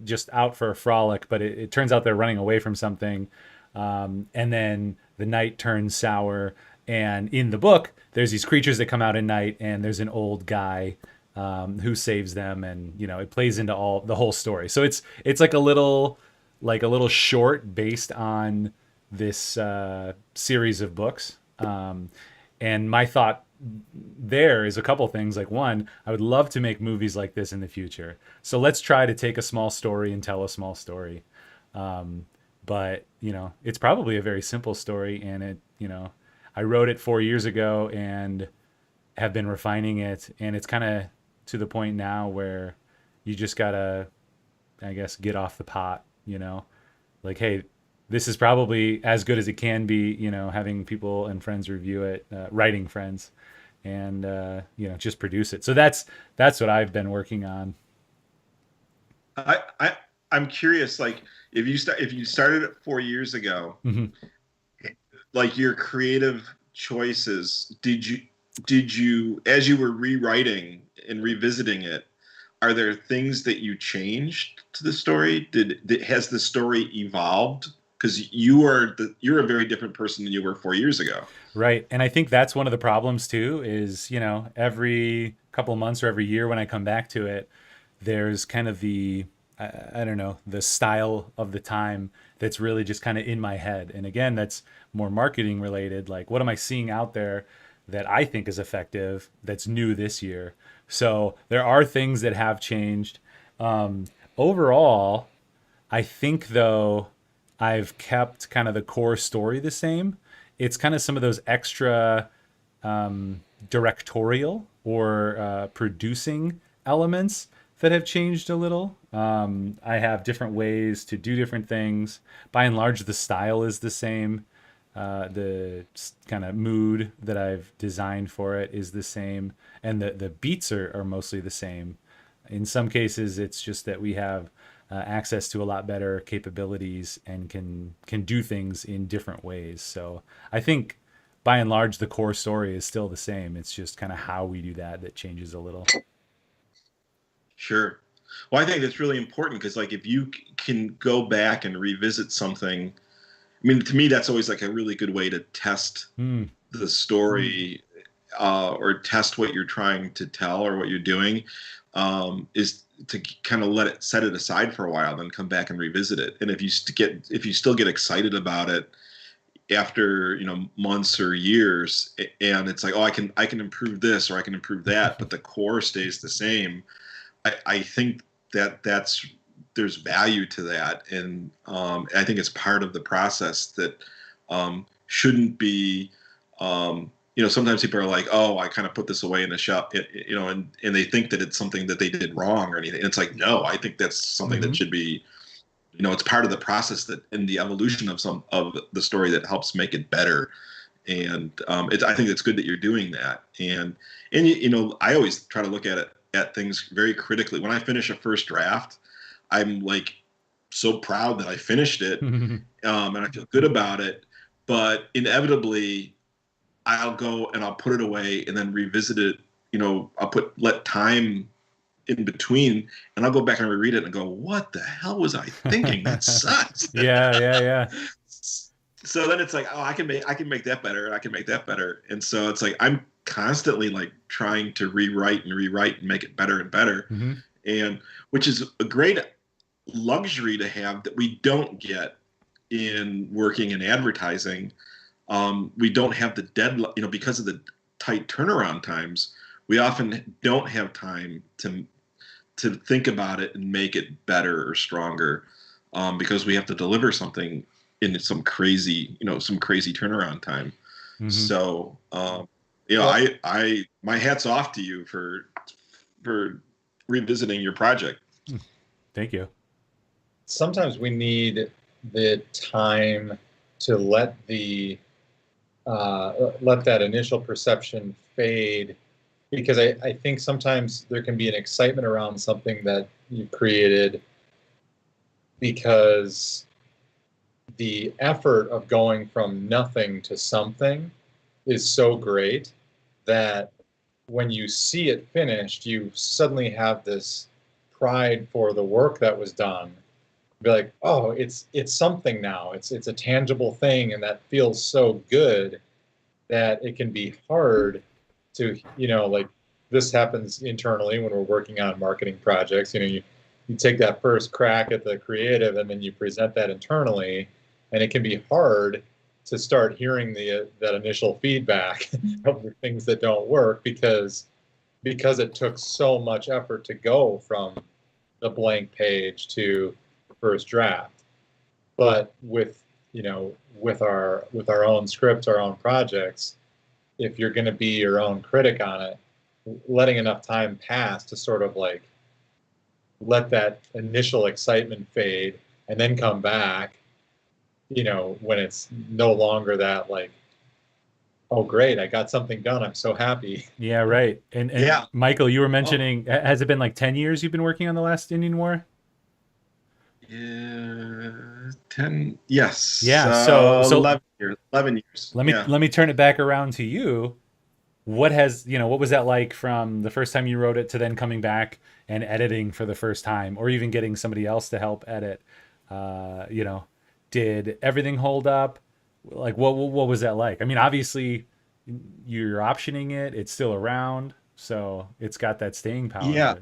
just out for a frolic, but it turns out they're running away from something. And then the night turns sour. And in the book, there's these creatures that come out at night, and there's an old guy who saves them, and it plays into the whole story. So it's like a little short based on this series of books. And my thought there is a couple things. Like, one, I would love to make movies like this in the future. So let's try to take a small story and tell a small story. But it's probably a very simple story, and I wrote it 4 years ago and have been refining it, and it's kind of to the point now where you just gotta, I guess, get off the pot. Like, hey, this is probably as good as it can be. Having people and friends review it, writing friends, and just produce it. So that's what I've been working on.
I'm curious, like, if you started it 4 years ago,
Mm-hmm.
like, your creative choices, did you, as you were rewriting and revisiting it, are there things that you changed to the story? Has the story evolved? Because you're a very different person than you were 4 years ago.
Right. And I think that's one of the problems too, is, every couple of months or every year when I come back to it, there's kind of I don't know, the style of the time that's really just kind of in my head. And again, that's more marketing related. Like, what am I seeing out there that I think is effective that's new this year? So there are things that have changed. Overall, I think, though, I've kept kind of the core story the same. It's kind of some of those extra directorial or producing elements that have changed a little. I have different ways to do different things. By and large, the style is the same. The kind of mood that I've designed for it is the same. And the beats are mostly the same. In some cases, it's just that we have access to a lot better capabilities and can do things in different ways. So I think by and large the core story is still the same. It's just kind of how we do that changes a little.
Sure. Well, I think that's really important because, like, if you can go back and revisit something, I mean, to me, that's always like a really good way to test the story or test what you're trying to tell or what you're doing, is to kind of set it aside for a while, then come back and revisit it. And if you still get excited about it after, months or years, and it's like, oh, I can improve this or I can improve that, but the core stays the same. I think there's value to that, and I think it's part of the process that shouldn't be. Sometimes people are like, "Oh, I kind of put this away in the shelf," and they think that it's something that they did wrong or anything. And it's like, no, I think that's something that should be. It's part of the process that in the evolution of some of the story that helps make it better. And I think it's good that you're doing that. And I always try to look at things very critically. When I finish a first draft, I'm like so proud that I finished it, and I feel good about it. But inevitably, I'll go and I'll put it away and then revisit it. I'll let time in between, and I'll go back and reread it and go, "What the hell was I thinking? That sucks."
Yeah.
So then it's like, oh, I can make that better, and I can make that better. And so it's like I'm constantly like trying to rewrite and make it better and better, and which is a great luxury to have that we don't get in working in advertising. We don't have the deadline, because of the tight turnaround times. We often don't have time to think about it and make it better or stronger, because we have to deliver something in some crazy turnaround time. So, I my hat's off to you for revisiting your project.
Thank you.
Sometimes we need the time to let that initial perception fade, because I think sometimes there can be an excitement around something that you created because the effort of going from nothing to something is so great that when you see it finished, you suddenly have this pride for the work that was done. Be like, oh, it's something now. It's a tangible thing, and that feels so good that it can be hard to, like this happens internally when we're working on marketing projects. You take that first crack at the creative, and then you present that internally, and it can be hard to start hearing that initial feedback of the things that don't work because it took so much effort to go from the blank page to first draft. But with our own scripts, our own projects, if you're going to be your own critic on it, letting enough time pass to sort of like let that initial excitement fade and then come back, when it's no longer that like, oh great, I got something done, I'm so happy.
Yeah, right. And
Yeah.
Michael, you were mentioning, has it been like 10 years you've been working on The Last Indian War?
Yeah, 10. Yes.
Yeah. So
11 years. 11 years.
Let me turn it back around to you. What was that like from the first time you wrote it to then coming back and editing for the first time, or even getting somebody else to help edit? Did everything hold up? Like, what was that like? I mean, obviously you're optioning it. It's still around, so it's got that staying power.
Yeah.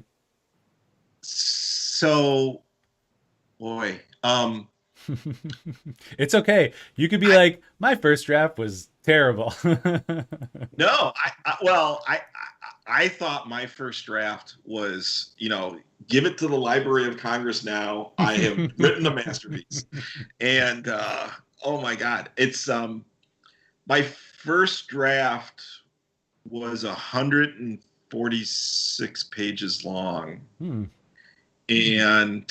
So, boy,
it's okay. You could be like, my first draft was terrible.
No, I thought my first draft was, give it to the Library of Congress now. I have written a masterpiece. And oh my God, it's my first draft was 146 pages long. And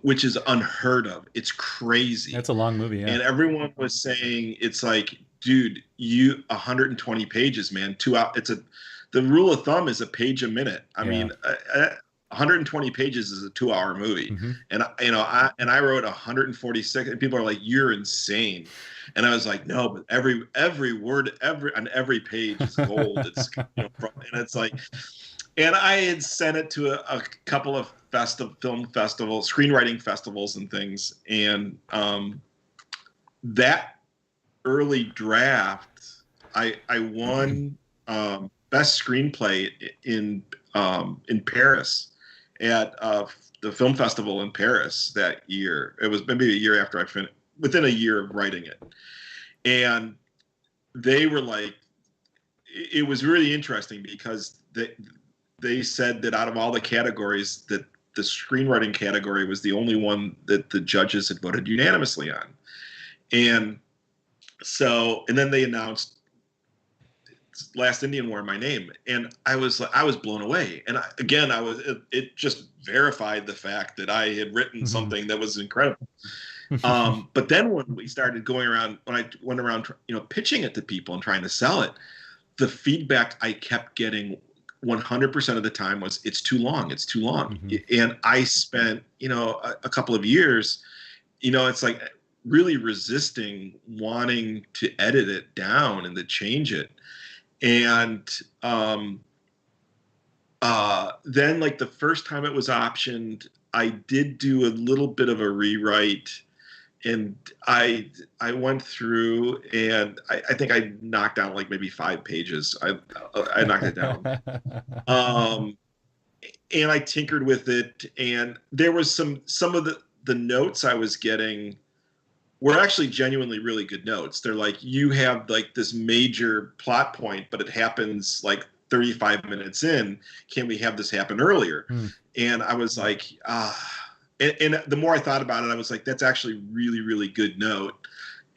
which is unheard of. It's crazy.
That's a long movie, yeah.
And everyone was saying, it's like, dude, 120 pages, man. 2 hours. The rule of thumb is a page a minute. I mean, 120 pages is a 2-hour movie.
Mm-hmm.
And I wrote 146, and people are like, "You're insane." And I was like, "No, but every word, on every page is gold." It's, and it's like, and I had sent it to a couple of film festivals, screenwriting festivals and things. And that early draft, I won best screenplay in Paris at the film festival in Paris that year. It was maybe a year after I finished, within a year of writing it. And they were like, it was really interesting because they said that out of all the categories, that the screenwriting category was the only one that the judges had voted unanimously on. And so, and then they announced Last Indian War, my name, and I was blown away. And it just verified the fact that I had written something that was incredible. But then when we started when I went around, pitching it to people and trying to sell it, the feedback I kept getting 100% of the time was, "It's too long. It's too long." Mm-hmm. And I spent, a couple of years, it's like really resisting wanting to edit it down and to change it. And then, like, the first time it was optioned, I did do a little bit of a rewrite, and I went through, and I think I knocked down like maybe 5 pages. I knocked it down. And I tinkered with it, and there was some of the notes I was getting were actually genuinely really good notes. They're like, you have like this major plot point, but it happens like 35 minutes in. Can we have this happen earlier? And I was like, and the more I thought about it, I was like, that's actually really, really good note.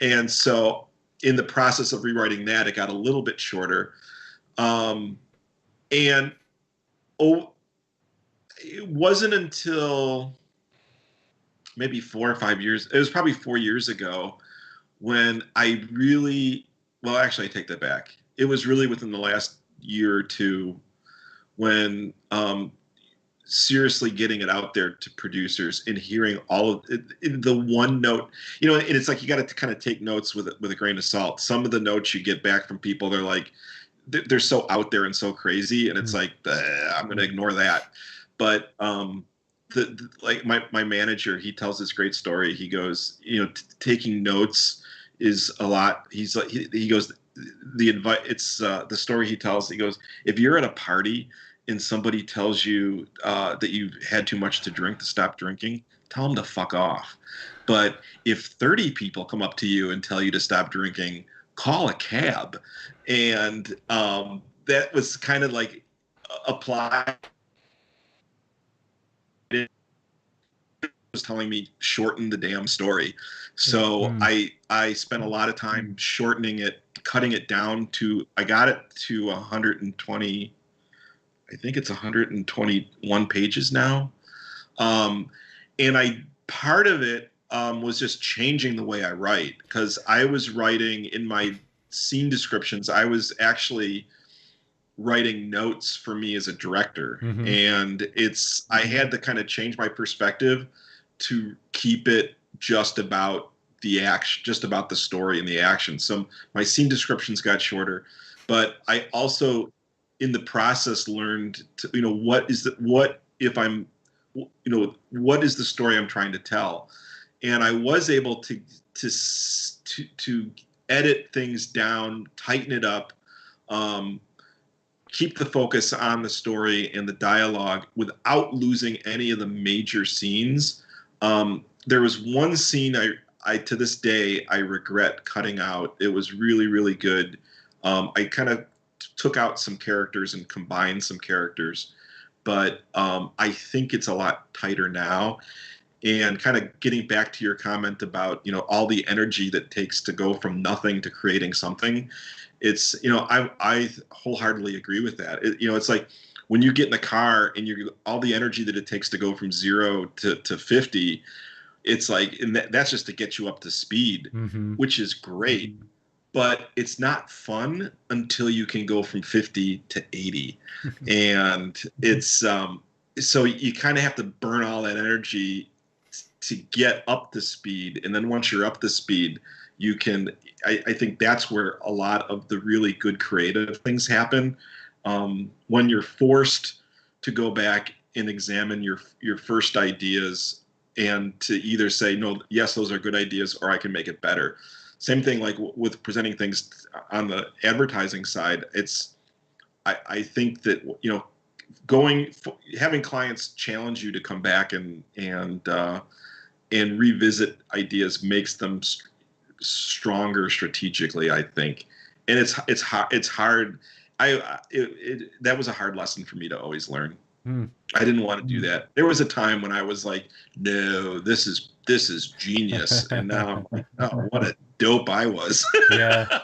And so in the process of rewriting that, it got a little bit shorter. And it wasn't until maybe 4 or 5 years, it was probably 4 years ago, when I really, well, actually, I take that back. It was really within the last year or two when seriously getting it out there to producers and hearing all of it, the one note, and it's like, you got to kind of take notes with a grain of salt. Some of the notes you get back from people, they're like, they're so out there and so crazy, and it's like, I'm going to ignore that. But like my manager, he tells this great story. He goes, taking notes is a lot. He's like, he goes, the story he tells. He goes, if you're at a party and somebody tells you that you've had too much to drink, to stop drinking, tell them to fuck off. But if 30 people come up to you and tell you to stop drinking, call a cab. And that was kind of like applied. Was telling me, shorten the damn story. So I spent a lot of time shortening it, cutting it down to, I got it to 120, I think it's 121 pages now. And part of it was just changing the way I write, because I was writing in my scene descriptions, I was actually writing notes for me as a director. And I had to kind of change my perspective to keep it just about the action, just about the story and the action. So my scene descriptions got shorter, but I also, in the process, learned to, what is the story I'm trying to tell. And I was able to edit things down, tighten it up, keep the focus on the story and the dialogue without losing any of the major scenes. There was one scene I to this day I regret cutting out. It was really, really good. I kind of took out some characters and combined some characters, but I think it's a lot tighter now. And kind of getting back to your comment about, all the energy that takes to go from nothing to creating something. It's, I wholeheartely agree with that. It's like when you get in the car and all the energy that it takes to go from 0 to 50, it's like, and that's just to get you up to speed, which is great, but it's not fun until you can go from 50 to 80. And it's, so you kind of have to burn all that energy to get up to speed. And then once you're up to speed, you can, I think that's where a lot of the really good creative things happen. When you're forced to go back and examine your first ideas and to either say, no, yes, those are good ideas, or I can make it better. Same thing like with presenting things on the advertising side. I think that, having clients challenge you to come back and revisit ideas makes them stronger strategically, I think. And it's hard. That was a hard lesson for me to always learn. I didn't want to do that. There was a time when I was like, no, this is genius. And now I'm like, oh, what a dope I was.
Yeah.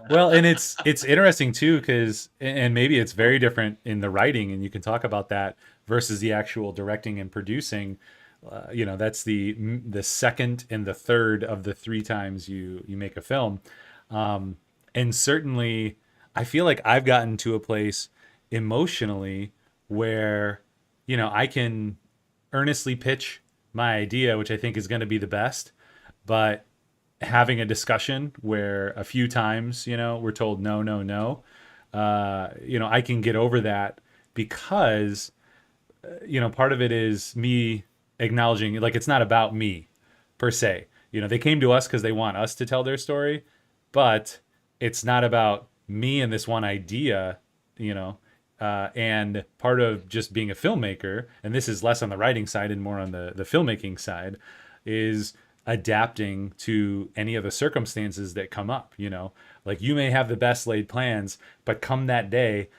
Well, and it's interesting too, because, and maybe it's very different in the writing, and you can talk about that versus the actual directing and producing. That's the second and the third of the three times you make a film. And certainly I feel like I've gotten to a place emotionally where, I can earnestly pitch my idea, which I think is going to be the best, but having a discussion where a few times, we're told no, no, no, I can get over that because, part of it is me acknowledging, like, it's not about me per se. They came to us because they want us to tell their story, but it's not about me and this one idea, and part of just being a filmmaker, and this is less on the writing side and more on the filmmaking side, is adapting to any of the circumstances that come up. Like, you may have the best laid plans, but come that day,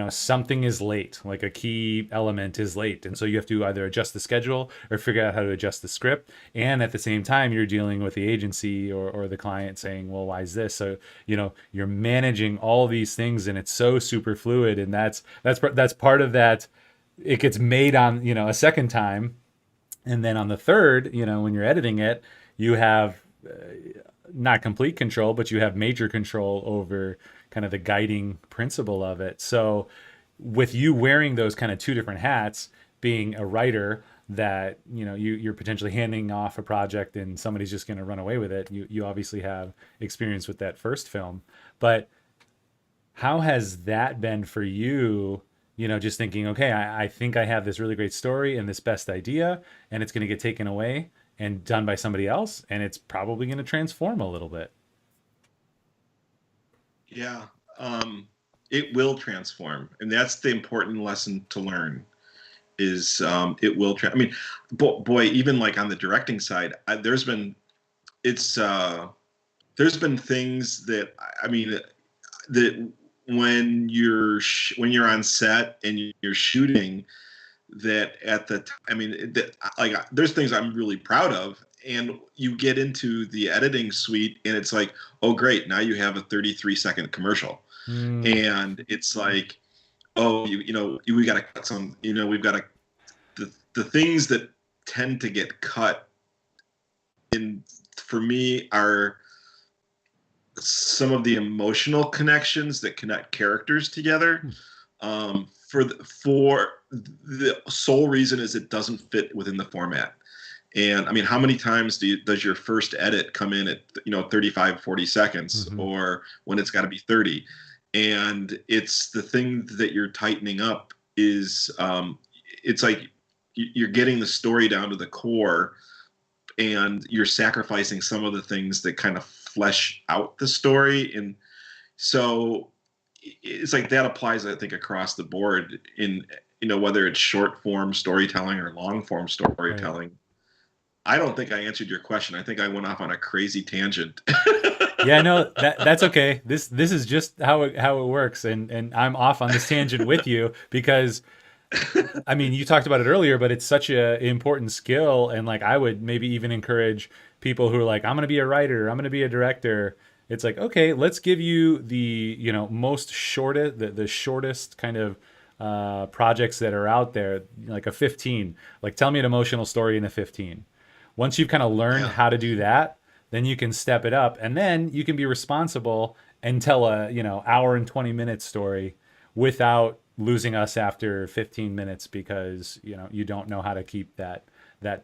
something is late, like a key element is late. And so you have to either adjust the schedule or figure out how to adjust the script. And at the same time, you're dealing with the agency or the client saying, well, why is this? So, you're managing all these things, and it's so super fluid. And that's part of that. It gets made on, a second time. And then on the third, when you're editing it, you have not complete control, but you have major control over kind of the guiding principle of it. So with you wearing those kind of two different hats, being a writer that, you're potentially handing off a project and somebody's just going to run away with it. You obviously have experience with that first film, but how has that been for you? Just thinking, okay, I think I have this really great story and this best idea, and it's going to get taken away and done by somebody else, and it's probably going to transform a little bit.
Yeah, it will transform, and that's the important lesson to learn. Is it will? I mean, boy, even like on the directing side, there's been things that that when you're on set and you're shooting, that at the there's things I'm really proud of, and you get into the editing suite and it's like, oh great, now you have a 33-second commercial. And it's like, oh, we got to cut some, we've got to, the things that tend to get cut in, for me, are some of the emotional connections that connect characters together. For the sole reason is it doesn't fit within the format. And I mean, how many times does your first edit come in at 35, 40 seconds, or when it's got to be 30? And it's the thing that you're tightening up is it's like you're getting the story down to the core, and you're sacrificing some of the things that kind of flesh out the story. And so it's like that applies, I think, across the board in, whether it's short form storytelling or long form storytelling. Right. I don't think I answered your question. I think I went off on a crazy tangent.
Yeah, no, that's okay. This is just how it works. And I'm off on this tangent with you because, I mean, you talked about it earlier, but it's such an important skill. And like, I would maybe even encourage people who are like, I'm going to be a writer, I'm going to be a director. It's like, okay, let's give you the, the shortest kind of projects that are out there, like a 15. Like, tell me an emotional story in a 15. Once you've kind of learned how to do that, then you can step it up, and then you can be responsible and tell a, hour and 20 minute story without losing us after 15 minutes because, you don't know how to keep that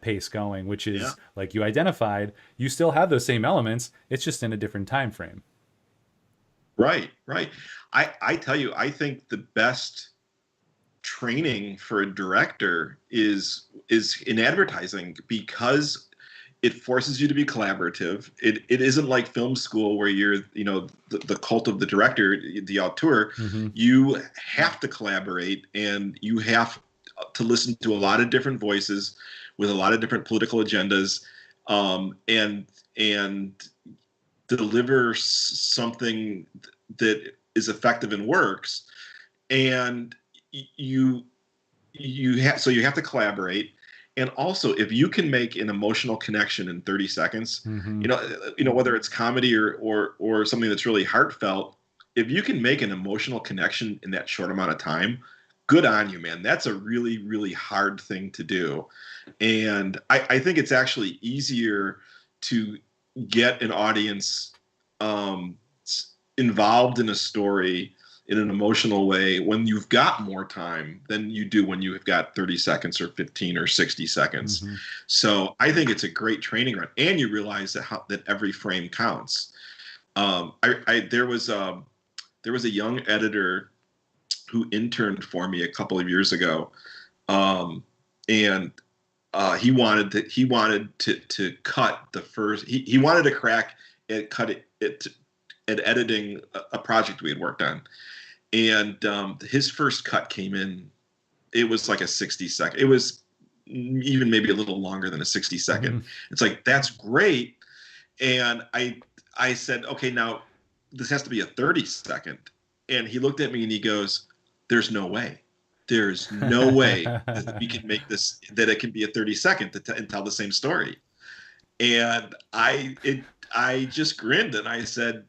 pace going, which is
Yeah.
like you identified, you still have those same elements. It's just in a different time frame.
Right, right. I tell you, I think the best training for a director is in advertising, because it forces you to be collaborative. It isn't like film school where you're, the cult of the director, the auteur.
Mm-hmm.
You have to collaborate, and you have to listen to a lot of different voices with a lot of different political agendas, and deliver something that is effective and works. And you have to collaborate. And also, if you can make an emotional connection in 30 seconds,
Mm-hmm.
whether it's comedy or something that's really heartfelt, if you can make an emotional connection in that short amount of time, good on you, man. That's a really, really hard thing to do. And I think it's actually easier to get an audience involved in a story in an emotional way when you've got more time than you do when you have got 30 seconds or 15 or 60 seconds.
Mm-hmm.
So I think it's a great training run, and you realize that every frame counts. There was a young editor who interned for me a couple of years ago, and he wanted to cut the first. He wanted to crack it, cut it at editing a project we had worked on. And his first cut came in, it was like a 60-second. It was even maybe a little longer than a 60-second.
Mm-hmm.
It's like, that's great. And I said, okay, now this has to be a 30-second. And he looked at me and he goes, there's no way. There's no way that we can make this, that it can be a 30-second and tell the same story. And I just grinned and I said,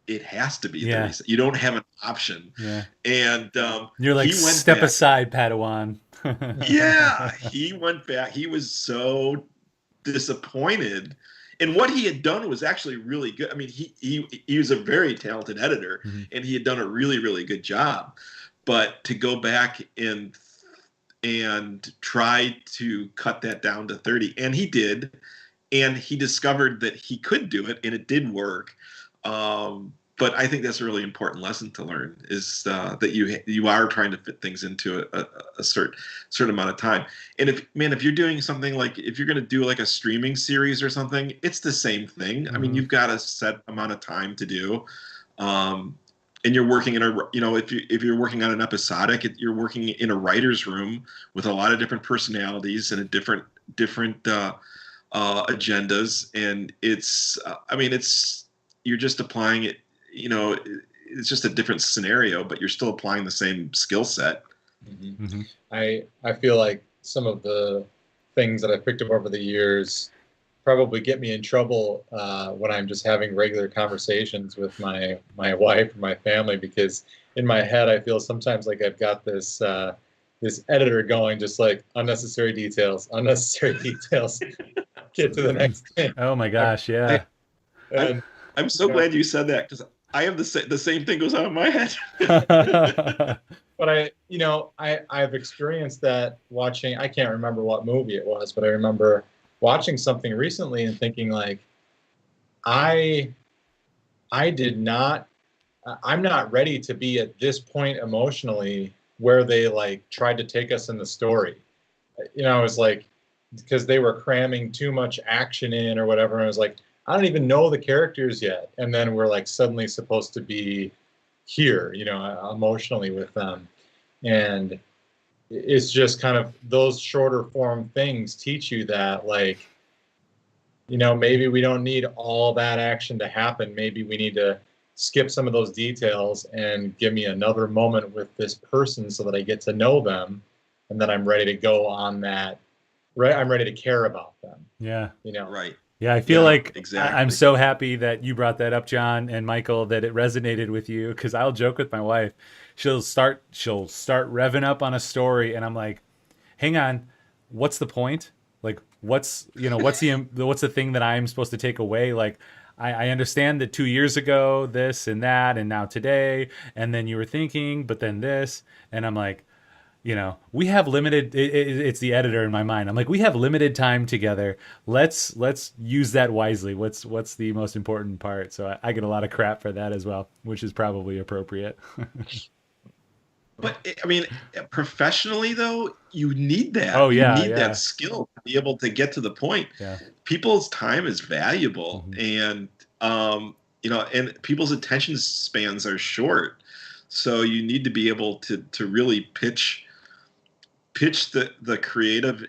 it has to be 30 seconds. You don't have an option.
Yeah.
And
you're like,
he went
step
back.
aside, Padawan.
Yeah, he went back. He was so disappointed. And what he had done was actually really good. I mean, he was a very talented editor,
Mm-hmm.
and he had done a really, really good job. But to go back and try to cut that down to 30, and he did, and he discovered that he could do it, and it did work. But I think that's a really important lesson to learn, is that you are trying to fit things into a certain amount of time. And if you're doing something like, if you're going to do like a streaming series or something, it's the same thing.
Mm-hmm.
I mean, you've got a set amount of time to do, and you're working in if you're working on an episodic, you're working in a writer's room with a lot of different personalities and different agendas, and you're just applying it. It's just a different scenario, but you're still applying the same skill set.
Mm-hmm.
Mm-hmm.
I feel like some of the things that I've picked up over the years probably get me in trouble when I'm just having regular conversations with my wife or my family, because in my head I feel sometimes like I've got this editor going, just like unnecessary details, get to the next thing.
Oh my gosh, yeah.
I'm so glad you said that, because I have the same thing goes on in my head.
But I've experienced that watching, I can't remember what movie it was, but I remember watching something recently and thinking like, I'm not ready to be at this point emotionally where they like tried to take us in the story. It was like, because they were cramming too much action in or whatever. And I was like, I don't even know the characters yet. And then we're like suddenly supposed to be here, emotionally with them. And it's just kind of those shorter form things teach you that, like, maybe we don't need all that action to happen. Maybe we need to skip some of those details and give me another moment with this person so that I get to know them. And then I'm ready to go on that. Right. I'm ready to care about them.
Yeah.
Right.
Yeah, I feel like
exactly.
I'm so happy that you brought that up, John and Michael, that it resonated with you, because I'll joke with my wife. She'll start revving up on a story, and I'm like, "Hang on, what's the point? Like, what's the thing that I'm supposed to take away? Like, I understand that 2 years ago, this and that, and now today, and then you were thinking, but then this, and I'm like, we have limited. It's the editor in my mind. I'm like, we have limited time together. Let's use that wisely. What's the most important part? So I get a lot of crap for that as well, which is probably appropriate.
But I mean, professionally though, you need that.
Oh
You
yeah,
need
yeah,
that skill to be able to get to the point.
yeah.
People's time is valuable,
Mhm.
and and people's attention spans are short. So you need to be able to really pitch the creative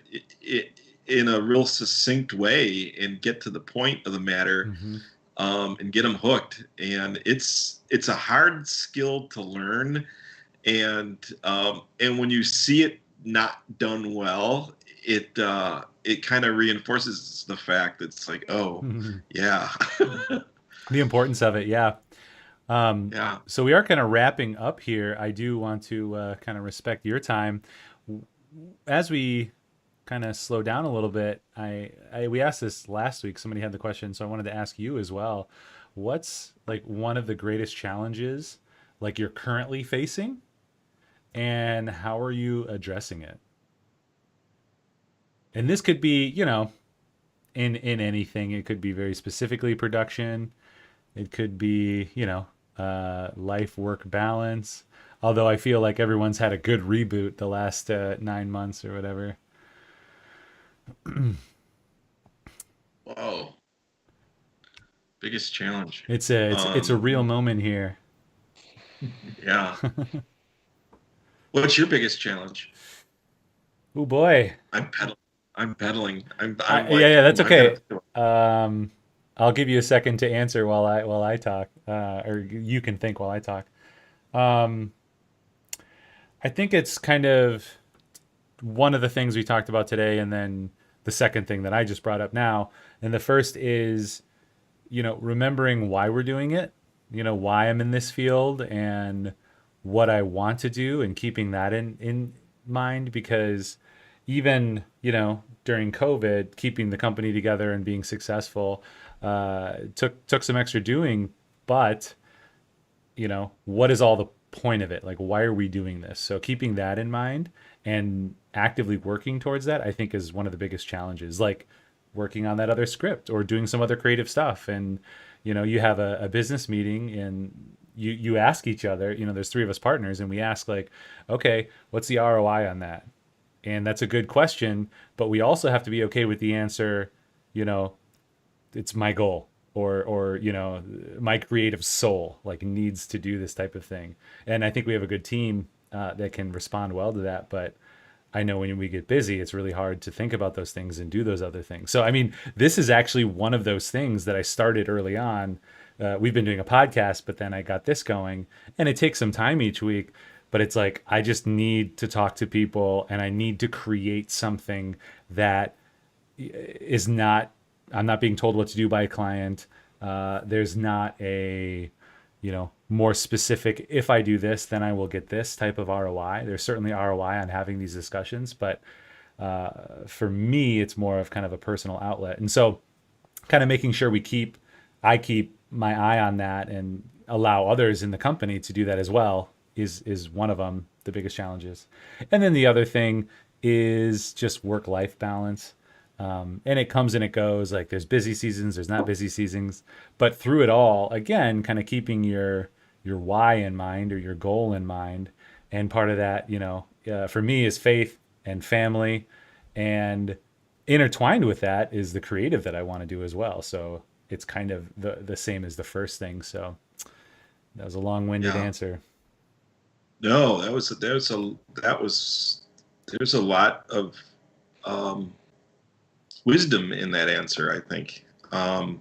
in a real succinct way and get to the point of the matter,
Mhm.
and get them hooked. And it's a hard skill to learn, and when you see it not done well, it kind of reinforces the fact that it's like, oh yeah.
The importance of it, yeah.
Yeah.
So we are kind of wrapping up here. I do want to kind of respect your time as we kind of slow down a little bit. We asked this last week. Somebody had the question, so I wanted to ask you as well. What's like one of the greatest challenges like you're currently facing, and how are you addressing it? And this could be, in anything. It could be very specifically production. It could be, life work balance. Although I feel like everyone's had a good reboot the last 9 months or whatever.
Whoa. Biggest challenge.
It's a real moment here.
Yeah. What's your biggest challenge?
Oh boy.
I'm pedaling. I'm pedaling. I'm
Yeah,
like,
yeah, that's
I
okay.
gotta.
I'll give you a second to answer while I talk, or you can think while I talk. Um, I think it's kind of one of the things we talked about today, and then the second thing that I just brought up now. And the first is, remembering why we're doing it, why I'm in this field and what I want to do, and keeping that in mind, because even, during COVID, keeping the company together and being successful took some extra doing, but what is all the point of it? Like, why are we doing this? So keeping that in mind and actively working towards that, I think, is one of the biggest challenges. Like working on that other script or doing some other creative stuff. And, you have a business meeting and you ask each other, there's three of us partners, and we ask like, okay, what's the ROI on that? And that's a good question, but we also have to be okay with the answer, it's my goal, or my creative soul like needs to do this type of thing. And I think we have a good team that can respond well to that. But I know when we get busy, it's really hard to think about those things and do those other things. So I mean, this is actually one of those things that I started early on. We've been doing a podcast, but then I got this going, and it takes some time each week. But it's like, I just need to talk to people, and I need to create something that is not, I'm not being told what to do by a client. There's not a, more specific, if I do this, then I will get this type of ROI. There's certainly ROI on having these discussions, but for me, it's more of kind of a personal outlet. And so kind of making sure I keep my eye on that and allow others in the company to do that as well is one of them, the biggest challenges. And then the other thing is just work-life balance. And it comes and it goes. Like there's busy seasons, there's not busy seasons, but through it all, again, kind of keeping your why in mind or your goal in mind. And part of that, for me, is faith and family, and intertwined with that is the creative that I want to do as well. So it's kind of the same as the first thing. So that was a long-winded answer.
No, there's a lot of wisdom in that answer, I think. And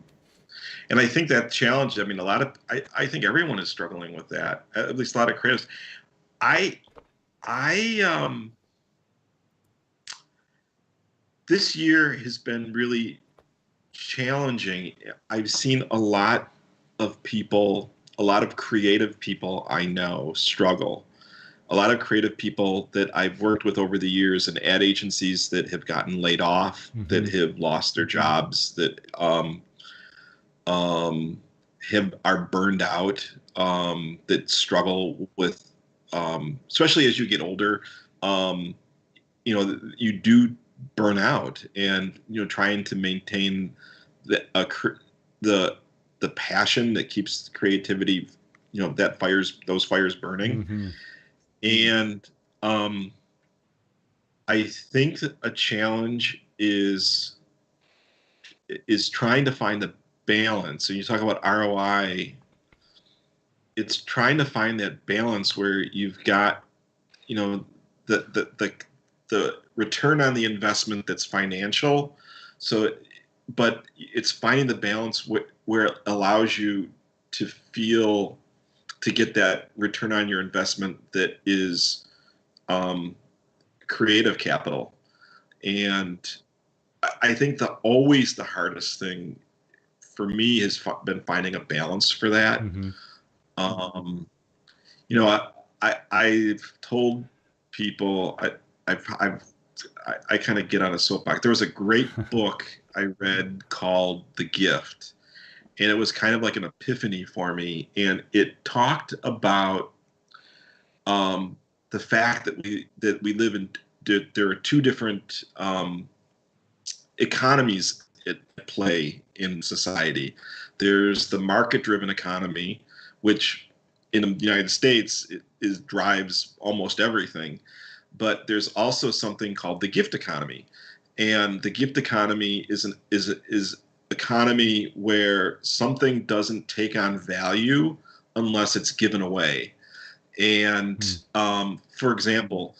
I think that challenge, I mean, I think everyone is struggling with that, at least a lot of creatives. This year has been really challenging. I've seen a lot of people, a lot of creative people I know struggle. A lot of creative people that I've worked with over the years and ad agencies that have gotten laid off, that have lost their jobs, that are burned out, that struggle with, especially as you get older, you do burn out, and trying to maintain the the the passion that keeps creativity, those fires burning.
Mm-hmm.
And I think that a challenge is trying to find the balance. So you talk about ROI, it's trying to find that balance where you've got, the return on the investment that's financial. So, but it's finding the balance where it allows you to get that return on your investment that is creative capital. And I think always the hardest thing for me has been finding a balance for that.
Mm-hmm.
I've told people, I kind of get on a soapbox. There was a great book I read called The Gift, and it was kind of like an epiphany for me. And it talked about the fact that we live in, there are two different economies at play in society. There's the market-driven economy, which in the United States drives almost everything. But there's also something called the gift economy, and the gift economy is an economy where something doesn't take on value unless it's given away. And for example,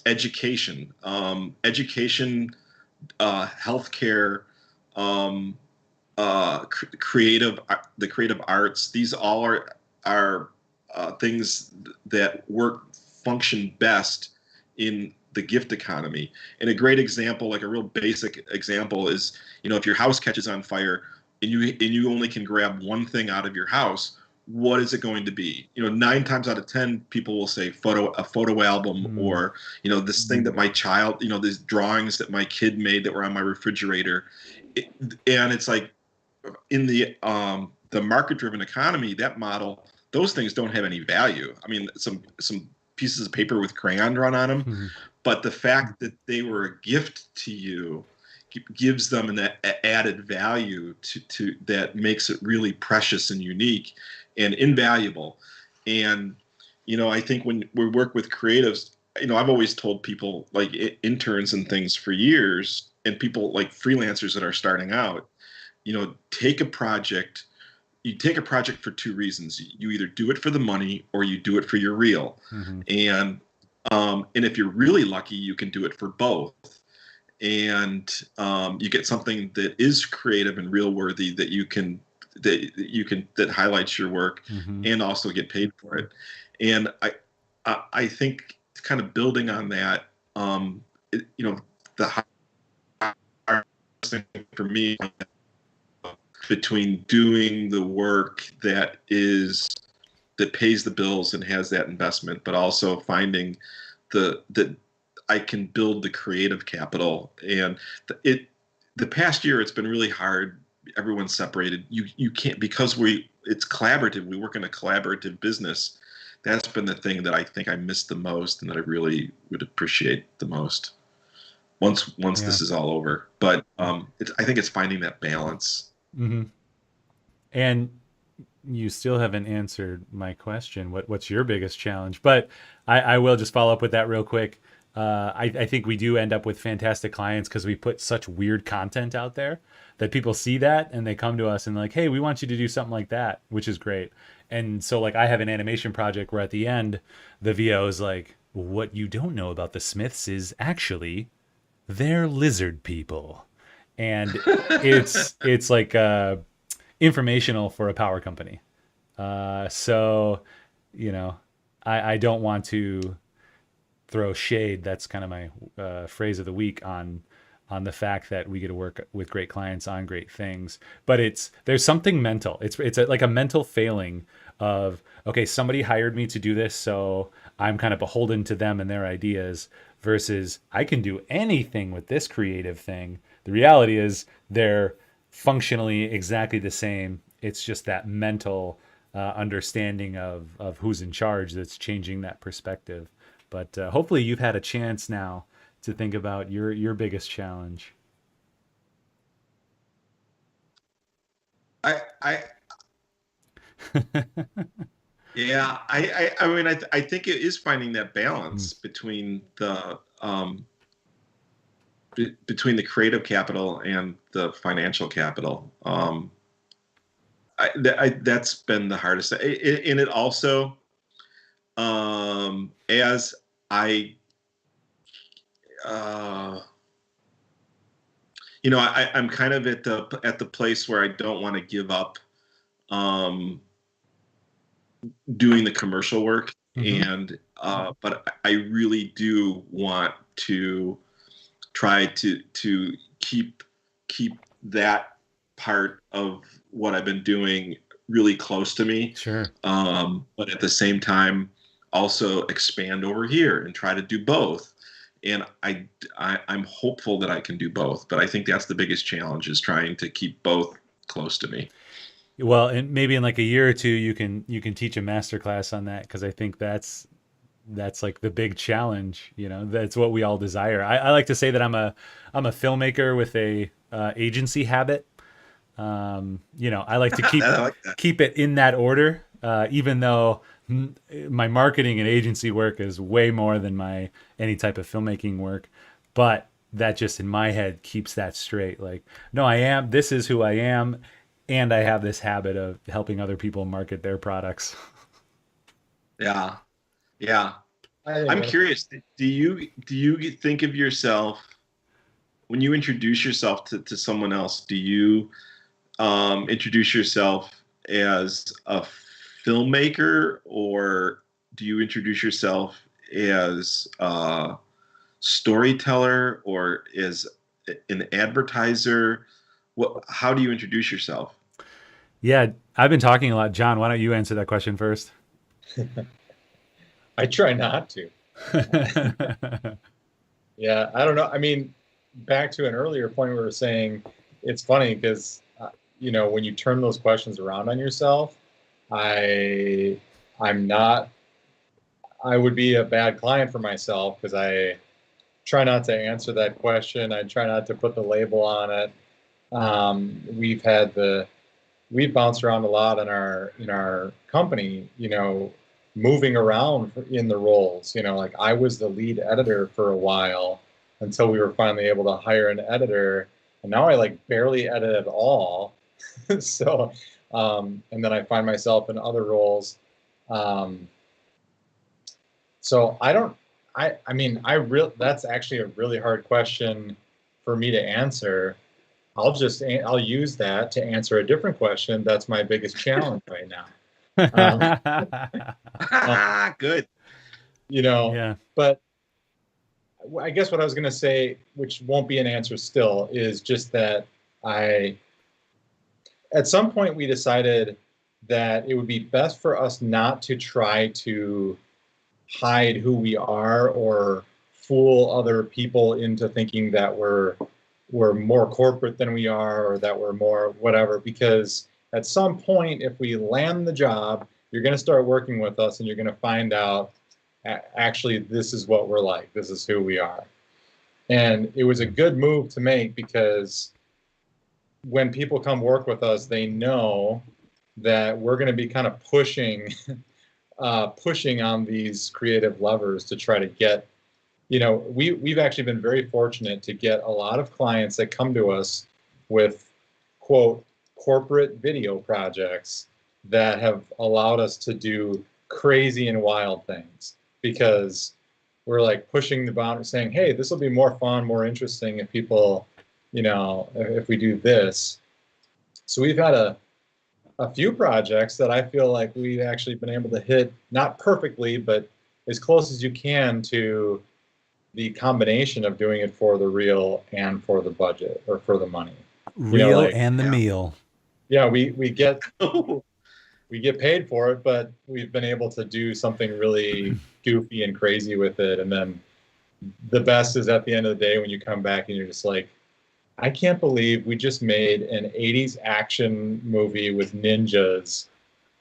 education, healthcare, the creative arts. These all are things that function best in the gift economy. And a great example, like a real basic example, is if your house catches on fire and you only can grab one thing out of your house, what is it going to be? 9 times out of 10 people will say a photo album, or this thing that my child, these drawings that my kid made that were on my refrigerator. And it's like, in the market-driven economy, that model, those things don't have any value. I mean, some pieces of paper with crayon drawn on them, but the fact that they were a gift to you gives them an added value to that makes it really precious and unique and invaluable. And I think when we work with creatives, I've always told people, like interns and things for years, and people like freelancers that are starting out, take a project. You take a project for 2 reasons. You either do it for the money or you do it for your reel.
Mm-hmm.
And if you're really lucky, you can do it for both. And you get something that is creative and reel worthy that highlights your work, and also get paid for it. And I think kind of building on that, the hardest thing for me between doing the work that pays the bills and has that investment, but also finding that I can build the creative capital. And the past year, it's been really hard. Everyone's separated. You can't, because it's collaborative. We work in a collaborative business. That's been the thing that I think I missed the most, and that I really would appreciate the most once this is all over. But I think it's finding that balance.
Mm-hmm. And you still haven't answered my question. What's your biggest challenge? But I will just follow up with that real quick. I think we do end up with fantastic clients because we put such weird content out there that people see that and they come to us and like, hey, we want you to do something like that, which is great. And so like I have an animation project where at the end, the VO is like, what you don't know about the Smiths is actually they're lizard people. And it's like informational for a power company. So, I don't want to throw shade. That's kind of my phrase of the week on the fact that we get to work with great clients on great things. But there's something mental. It's like a mental failing of, okay, somebody hired me to do this, so I'm kind of beholden to them and their ideas, versus I can do anything with this creative thing. The reality is they're functionally exactly the same. It's just that mental understanding of who's in charge that's changing that perspective. But hopefully you've had a chance now to think about your biggest challenge.
I yeah, I mean, I think it is finding that balance between between the creative capital and the financial capital. That's been the hardest. And it also, as I, I'm kind of at the place where I don't want to give up doing the commercial work, and but I really do want to try to keep that part of what I've been doing really close to me.
Sure.
But at the same time, also expand over here and try to do both. And I'm hopeful that I can do both, but I think that's the biggest challenge, is trying to keep both close to me.
Well, and maybe in like a year or two, you can teach a master class on that, because I think that's like the big challenge. That's what we all desire. I like to say that I'm a filmmaker with a agency habit. I like to keep it in that order, even though my marketing and agency work is way more than my any type of filmmaking work. But that just in my head keeps that straight. Like, no, this is who I am. And I have this habit of helping other people market their products.
Yeah. I'm curious. Do you think of yourself, when you introduce yourself to someone else? Do you introduce yourself as a filmmaker, or do you introduce yourself as a storyteller, or as an advertiser? How do you introduce yourself?
Yeah, I've been talking a lot. John, why don't you answer that question first?
I try not to. Yeah, I don't know. I mean, back to an earlier point, we were saying, it's funny because, when you turn those questions around on yourself, I would be a bad client for myself, because I try not to answer that question. I try not to put the label on it. We've bounced around a lot in our company, moving around in the roles. Like, I was the lead editor for a while until we were finally able to hire an editor, and now I like barely edit at all. So, and then I find myself in other roles. So that's actually a really hard question for me to answer. I'll use that to answer a different question. That's my biggest challenge right now.
Good.
Yeah.
But I guess what I was going to say, which won't be an answer still, is just that at some point we decided that it would be best for us not to try to hide who we are or fool other people into thinking that we're more corporate than we are, or that we're more whatever, because at some point, if we land the job, you're going to start working with us and you're going to find out, actually, this is what we're like. This is who we are. And it was a good move to make, because when people come work with us, they know that we're going to be kind of pushing on these creative levers to try to get, we've actually been very fortunate to get a lot of clients that come to us with, quote, corporate video projects that have allowed us to do crazy and wild things, because we're like pushing the boundary, saying, hey, this will be more fun, more interesting if people, if we do this. So we've had a few projects that I feel like we've actually been able to hit, not perfectly, but as close as you can to the combination of doing it for the reel and for the budget, or for the money.
Reel and the meal.
Yeah, we get paid for it, but we've been able to do something really goofy and crazy with it. And then the best is at the end of the day when you come back and you're just like, I can't believe we just made an 80s action movie with ninjas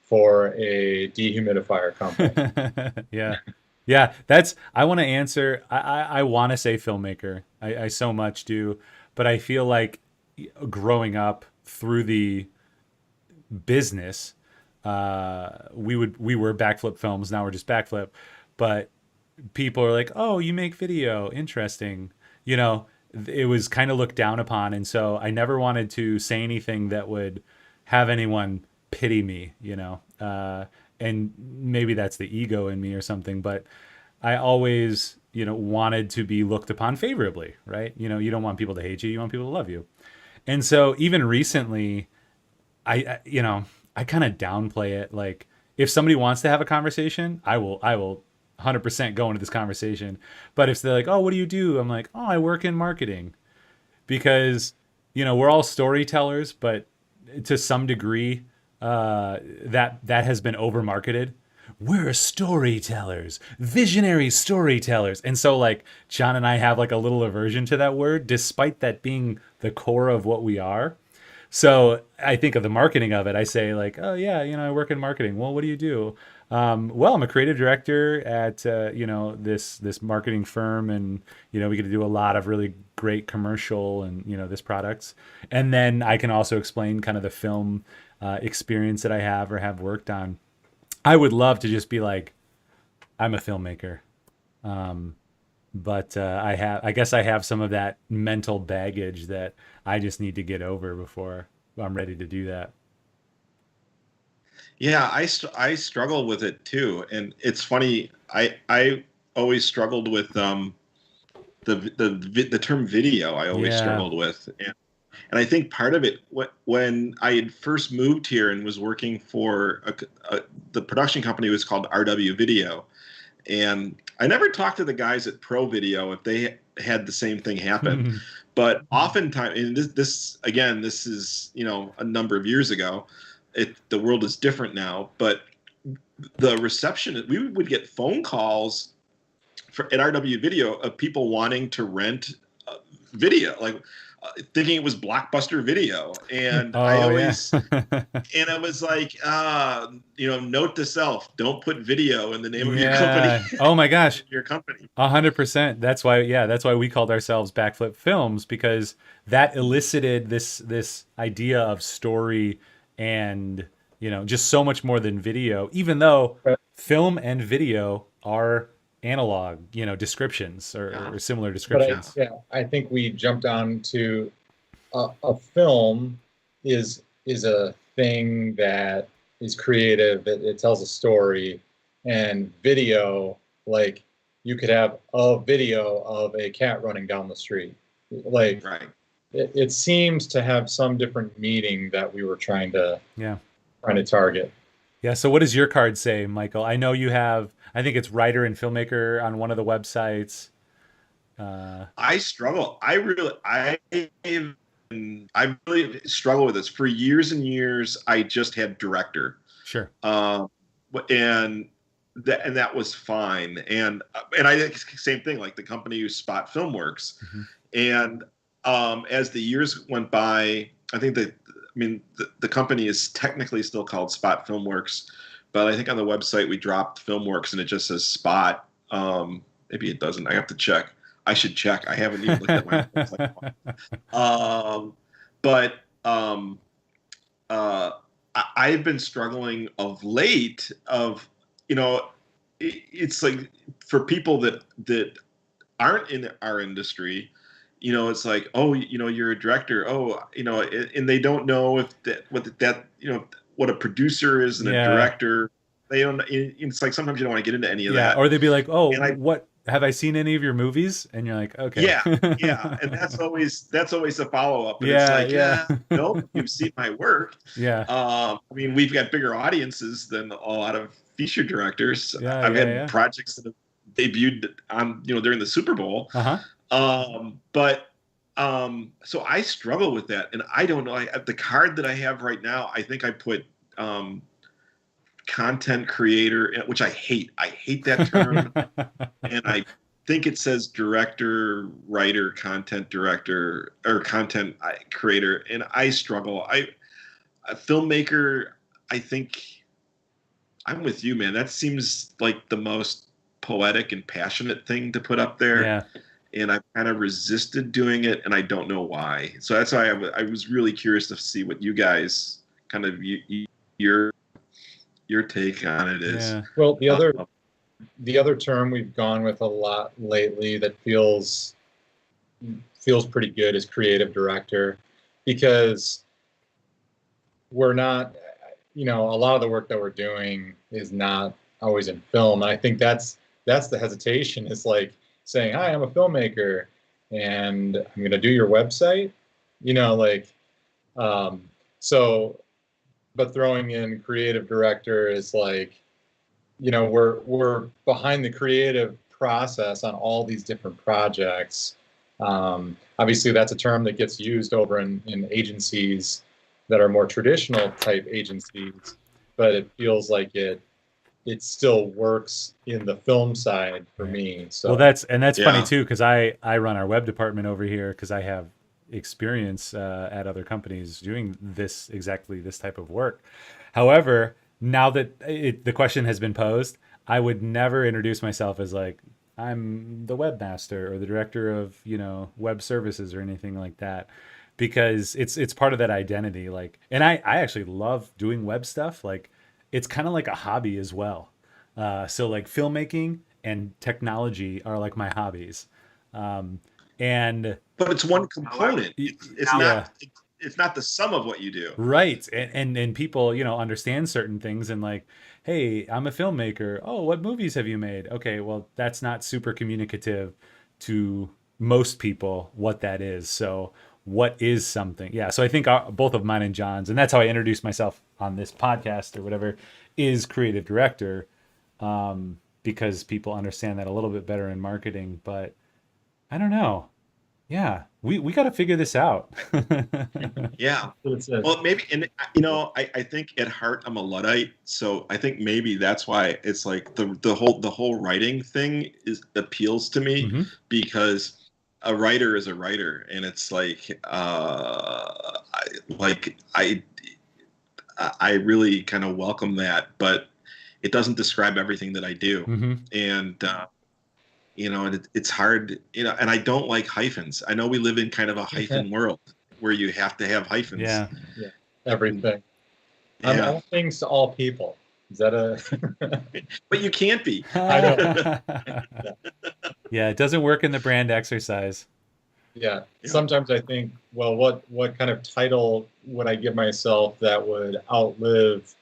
for a dehumidifier company.
Yeah. Yeah. That's, I want to answer, I want to say filmmaker. I so much do, but I feel like growing up through the business, we were backflip films. Now we're just backflip, but people are like, "Oh, you make video, interesting." You know, it was kind of looked down upon, and so I never wanted to say anything that would have anyone pity me. And maybe that's the ego in me or something, but I always, wanted to be looked upon favorably, right? You don't want people to hate you, you want people to love you. And so even recently, I kind of downplay it. Like if somebody wants to have a conversation, I will 100% go into this conversation. But if they're like, "Oh, what do you do?" I'm like, "Oh, I work in marketing." Because, we're all storytellers, but to some degree, that has been over marketed. We're storytellers, visionary storytellers. And so like John and I have like a little aversion to that word, despite that being the core of what we are. So I think of the marketing of it. I say like, "Oh yeah, I work in marketing." Well, what do you do? Well, I'm a creative director at this marketing firm, and we get to do a lot of really great commercial and this products. And then I can also explain kind of the film experience that I have or have worked on. I would love to just be like, "I'm a filmmaker," but I guess I have some of that mental baggage that I just need to get over before I'm ready to do that.
Yeah, I struggle with it too, and it's funny. I always struggled with the term video. I always
Yeah.
struggled with, and I think part of it when I had first moved here and was working for the production company was called RW Video, and I never talked to the guys at Pro Video if they had the same thing happen. But oftentimes, and this again, this is a number of years ago. The world is different now, but the reception we would get phone calls at RW Video of people wanting to rent video, like thinking it was Blockbuster Video, and I
Oh yeah.
always and I was like, note to self: don't put video in the name of your company.
Yeah. Oh my gosh.
Your company.
100%. That's why we called ourselves Backflip Films, because that elicited this idea of story and, just so much more than video, even though
But
film and video are analog, descriptions
Yeah.
or similar
but
descriptions.
I think we jumped on to a film is a thing that is creative. It tells a story, and video, like you could have a video of a cat running down the street. Like
Right.
it seems to have some different meaning that we were
Yeah.
trying to target.
Yeah. So what does your card say, Michael? I know you have, I think it's writer and filmmaker on one of the websites.
I struggle. I really struggle with this for years and years. I just had director,
Sure.
um, and that was fine. And I think same thing, like the company who Spot Filmworks.
Hmm.
And as the years went by, I think that I mean the company is technically still called Spot Filmworks, but I think on the website we dropped Filmworks and it just says Spot. Maybe it doesn't. I have to check. I should check. I haven't even looked at my website. But I've been struggling of late. It's like for people that aren't in our industry, it's like, oh, you're a director. Oh, and they don't know if what a producer is and a
Yeah.
director. They don't. It's like sometimes you don't want to get into any of
Yeah.
that.
Or they'd be like, "Oh,
And I
what have I seen any of your movies?" And you're like, "Okay."
Yeah, yeah, and that's always the follow up, and it's
Yeah.
like,
Yeah.
nope, you've seen my work.
Yeah.
I mean, we've got bigger audiences than a lot of feature directors.
Yeah.
I've
Yeah.
had
Yeah.
projects that have debuted on during the Super Bowl,
Uh-huh.
but so I struggle with that, and I don't know. The card that I have right now, I think I put content creator, which I hate. I hate that term, and think it says director, writer, content director, or content creator, and I struggle. A filmmaker, I think I'm with you, man. That seems like the most poetic and passionate thing to put up there.
Yeah.
And I've kind of resisted doing it, and I don't know why. So that's why I was really curious to see what you guys kind of your take on it is.
Yeah.
Well, the other term we've gone with a lot lately that feels pretty good is creative director, because we're not, a lot of the work that we're doing is not always in film. And I think that's the hesitation, is like saying, hi, I'm a filmmaker and I'm going to do your website, so, but throwing in creative director is like, we're behind the creative process on all these different projects. Obviously, that's a term that gets used over in agencies that are more traditional type agencies, but it feels like it still works in the film side for me. So
Well, that's funny
Yeah.
too, because I run our web department over here because I have experience at other companies doing exactly this type of work. However, now that the question has been posed, I would never introduce myself as like I'm the webmaster or the director of web services or anything like that, because it's part of that identity. Like, and I actually love doing web stuff. Like, it's kind of like a hobby as well. So like filmmaking and technology are like my hobbies. And
But it's one component.
yeah,
It's not the sum of what you do.
right. And people, understand certain things and like, hey, I'm a filmmaker. Oh, what movies have you made? Okay, well, that's not super communicative to most people what that is. So what is something? Yeah. So I think both of mine and John's, and that's how I introduced myself on this podcast or whatever, is creative director, because people understand that a little bit better in marketing. But I don't know. Yeah, we got to figure this out.
Yeah.
That's it.
Well, maybe, and I think at heart I'm a Luddite, so I think maybe that's why it's like the whole writing thing appeals to me,
Mhm.
because a writer is a writer, and it's like I really kind of welcome that, but it doesn't describe everything that I do,
Mhm.
and and it's hard, and I don't like hyphens. I know we live in kind of a hyphen world where you have to have hyphens.
Yeah.
Yeah, everything. I'm
Yeah,
all things to all people. Is that a?
but you can't be.
I know.
Yeah, it doesn't work in the brand exercise.
Yeah.
Yeah.
Sometimes I think, well, what kind of title would I give myself that would outlive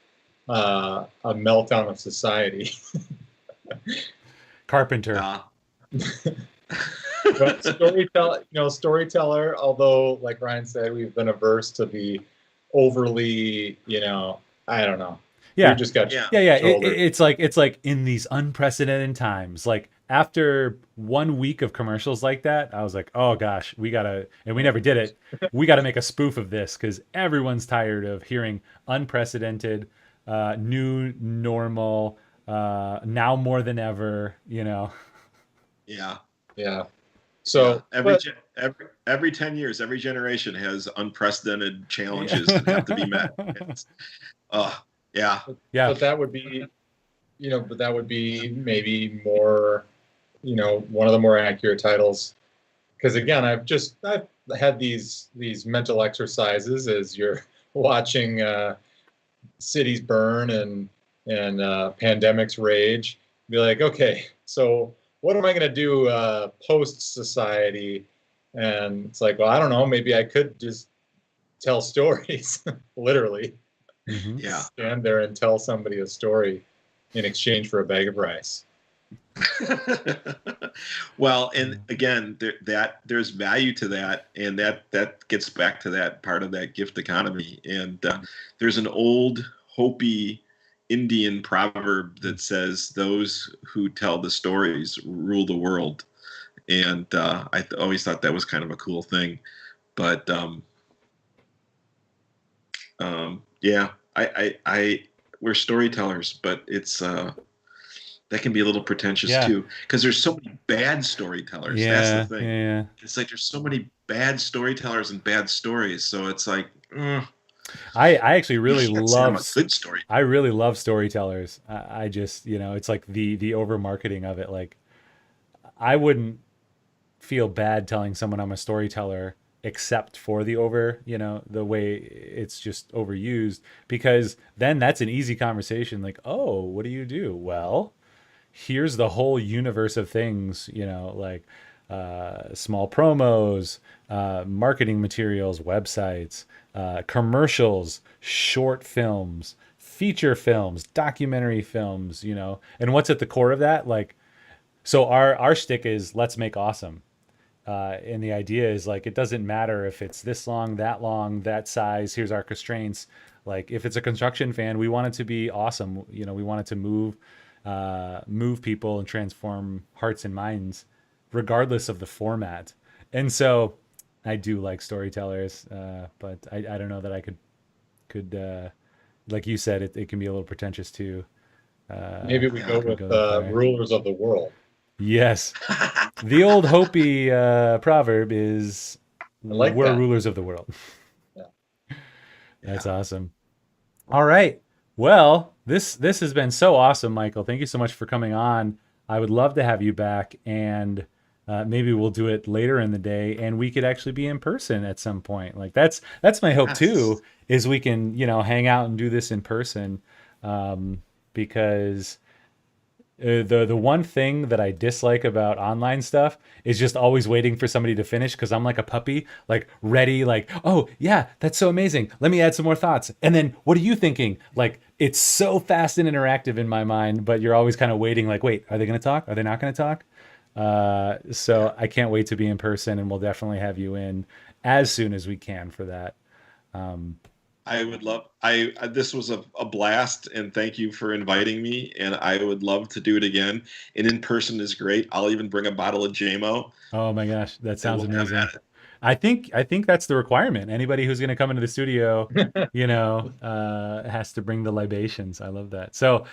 a meltdown of society?
Carpenter.
But storyteller. Although, like Ryan said, we've been averse to the overly, I don't know.
Yeah.
We just got
Yeah.
Yeah.
shouldered.
It's like in these unprecedented times, like after 1 week of commercials like that, I was like, oh gosh, and we never did it. We got to make a spoof of this because everyone's tired of hearing unprecedented, new normal, now more than ever,
Yeah.
Yeah. So
Every 10 years, every generation has unprecedented challenges that have to be met. Yeah.
Yeah.
But that would be, maybe more, one of the more accurate titles. Because again, I've had these mental exercises as you're watching cities burn and pandemics rage. Be like, okay, so what am I going to do post society? And it's like, well, I don't know. Maybe I could just tell stories, literally.
Mhm.
Yeah.
Stand there and tell somebody a story in exchange for a bag of rice.
Well, and again, there's value to that, and that gets back to that part of that gift economy. And there's an old Hopi Indian proverb that says, "Those who tell the stories rule the world." And I always thought that was kind of a cool thing. But yeah, we're storytellers, but it's that can be a little pretentious
Yeah.
too, because there's so many bad storytellers. That's the
Yeah.
thing.
Yeah.
It's like there's so many bad storytellers and bad stories. So it's like,
I actually
you
really
can't say I'm
love
a good story.
I really love storytellers. I just, it's like the over marketing of it. Like I wouldn't feel bad telling someone I'm a storyteller except for the over, the way it's just overused, because then that's an easy conversation. Like, oh, what do you do? Well, here's the whole universe of things, like small promos, marketing materials, websites, commercials, short films, feature films, documentary films, and what's at the core of that? Like, so our shtick is let's make awesome. And the idea is like, it doesn't matter if it's this long, that size, here's our constraints. Like if it's a construction fan, we want it to be awesome. We want it to move people and transform hearts and minds regardless of the format. And so I do like storytellers, but I don't know that I could like you said, it can be a little pretentious too.
Maybe we go
could
with
go that far.
rulers of the world.
Yes. The old Hopi proverb is,
I like
we're
that.
rulers of the world.
Yeah.
That's awesome. All right. Well, this has been so awesome, Michael. Thank you so much for coming on. I would love to have you back, and maybe we'll do it later in the day, and we could actually be in person at some point. Like that's my hope too, is we can hang out and do this in person, because the one thing that I dislike about online stuff is just always waiting for somebody to finish, because I'm like a puppy, like ready, like, oh yeah, that's so amazing, let me add some more thoughts, and then what are you thinking? Like it's so fast and interactive in my mind, but you're always kind of waiting, like, wait, are they going to talk, are they not going to talk? So I can't wait to be in person, and we'll definitely have you in as soon as we can for that.
I would love. This was a blast, and thank you for inviting me. And I would love to do it again. And in person is great. I'll even bring a bottle of JMO.
Oh my gosh, that sounds
We'll have
amazing.
at it.
I think that's the requirement. Anybody who's going to come into the studio, has to bring the libations. I love that. So,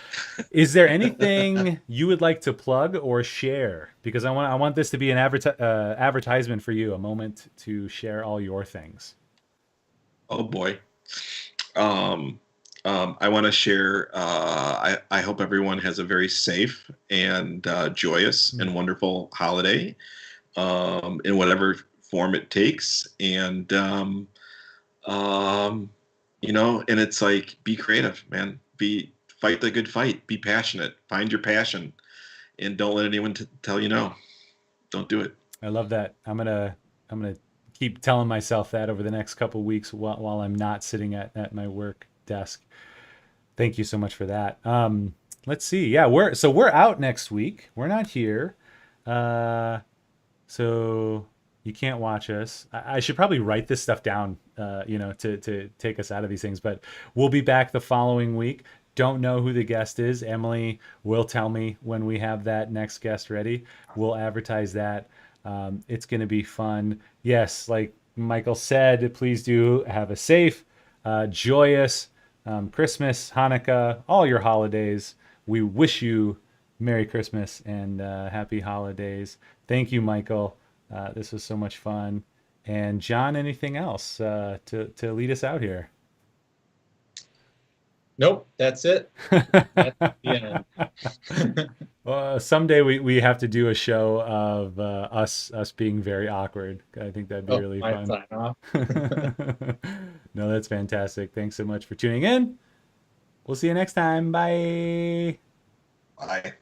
is there anything you would like to plug or share? Because I want this to be an advertisement for you, a moment to share all your things.
Oh boy. I want to share. I hope everyone has a very safe and joyous and wonderful holiday, in whatever form it takes. And and it's like, be creative, man. Fight the good fight. Be passionate. Find your passion, and don't let anyone tell you no. Don't do it.
I love that. I'm gonna keep telling myself that over the next couple of weeks while I'm not sitting at my work desk. Thank you so much for that. Let's see. Yeah, we're out next week. We're not here, so you can't watch us. I should probably write this stuff down, to take us out of these things. But we'll be back the following week. Don't know who the guest is. Emily will tell me when we have that next guest ready. We'll advertise that. It's going to be fun. Yes, like Michael said, please do have a safe, joyous Christmas, Hanukkah, all your holidays. We wish you Merry Christmas and Happy Holidays. Thank you, Michael. This was so much fun. And John, anything else to lead us out here?
Nope, that's it. That's the end.
Someday we have to do a show of us being very awkward. I think that'd be really fun.
Sign off.
No, that's fantastic. Thanks so much for tuning in. We'll see you next time. Bye.
Bye.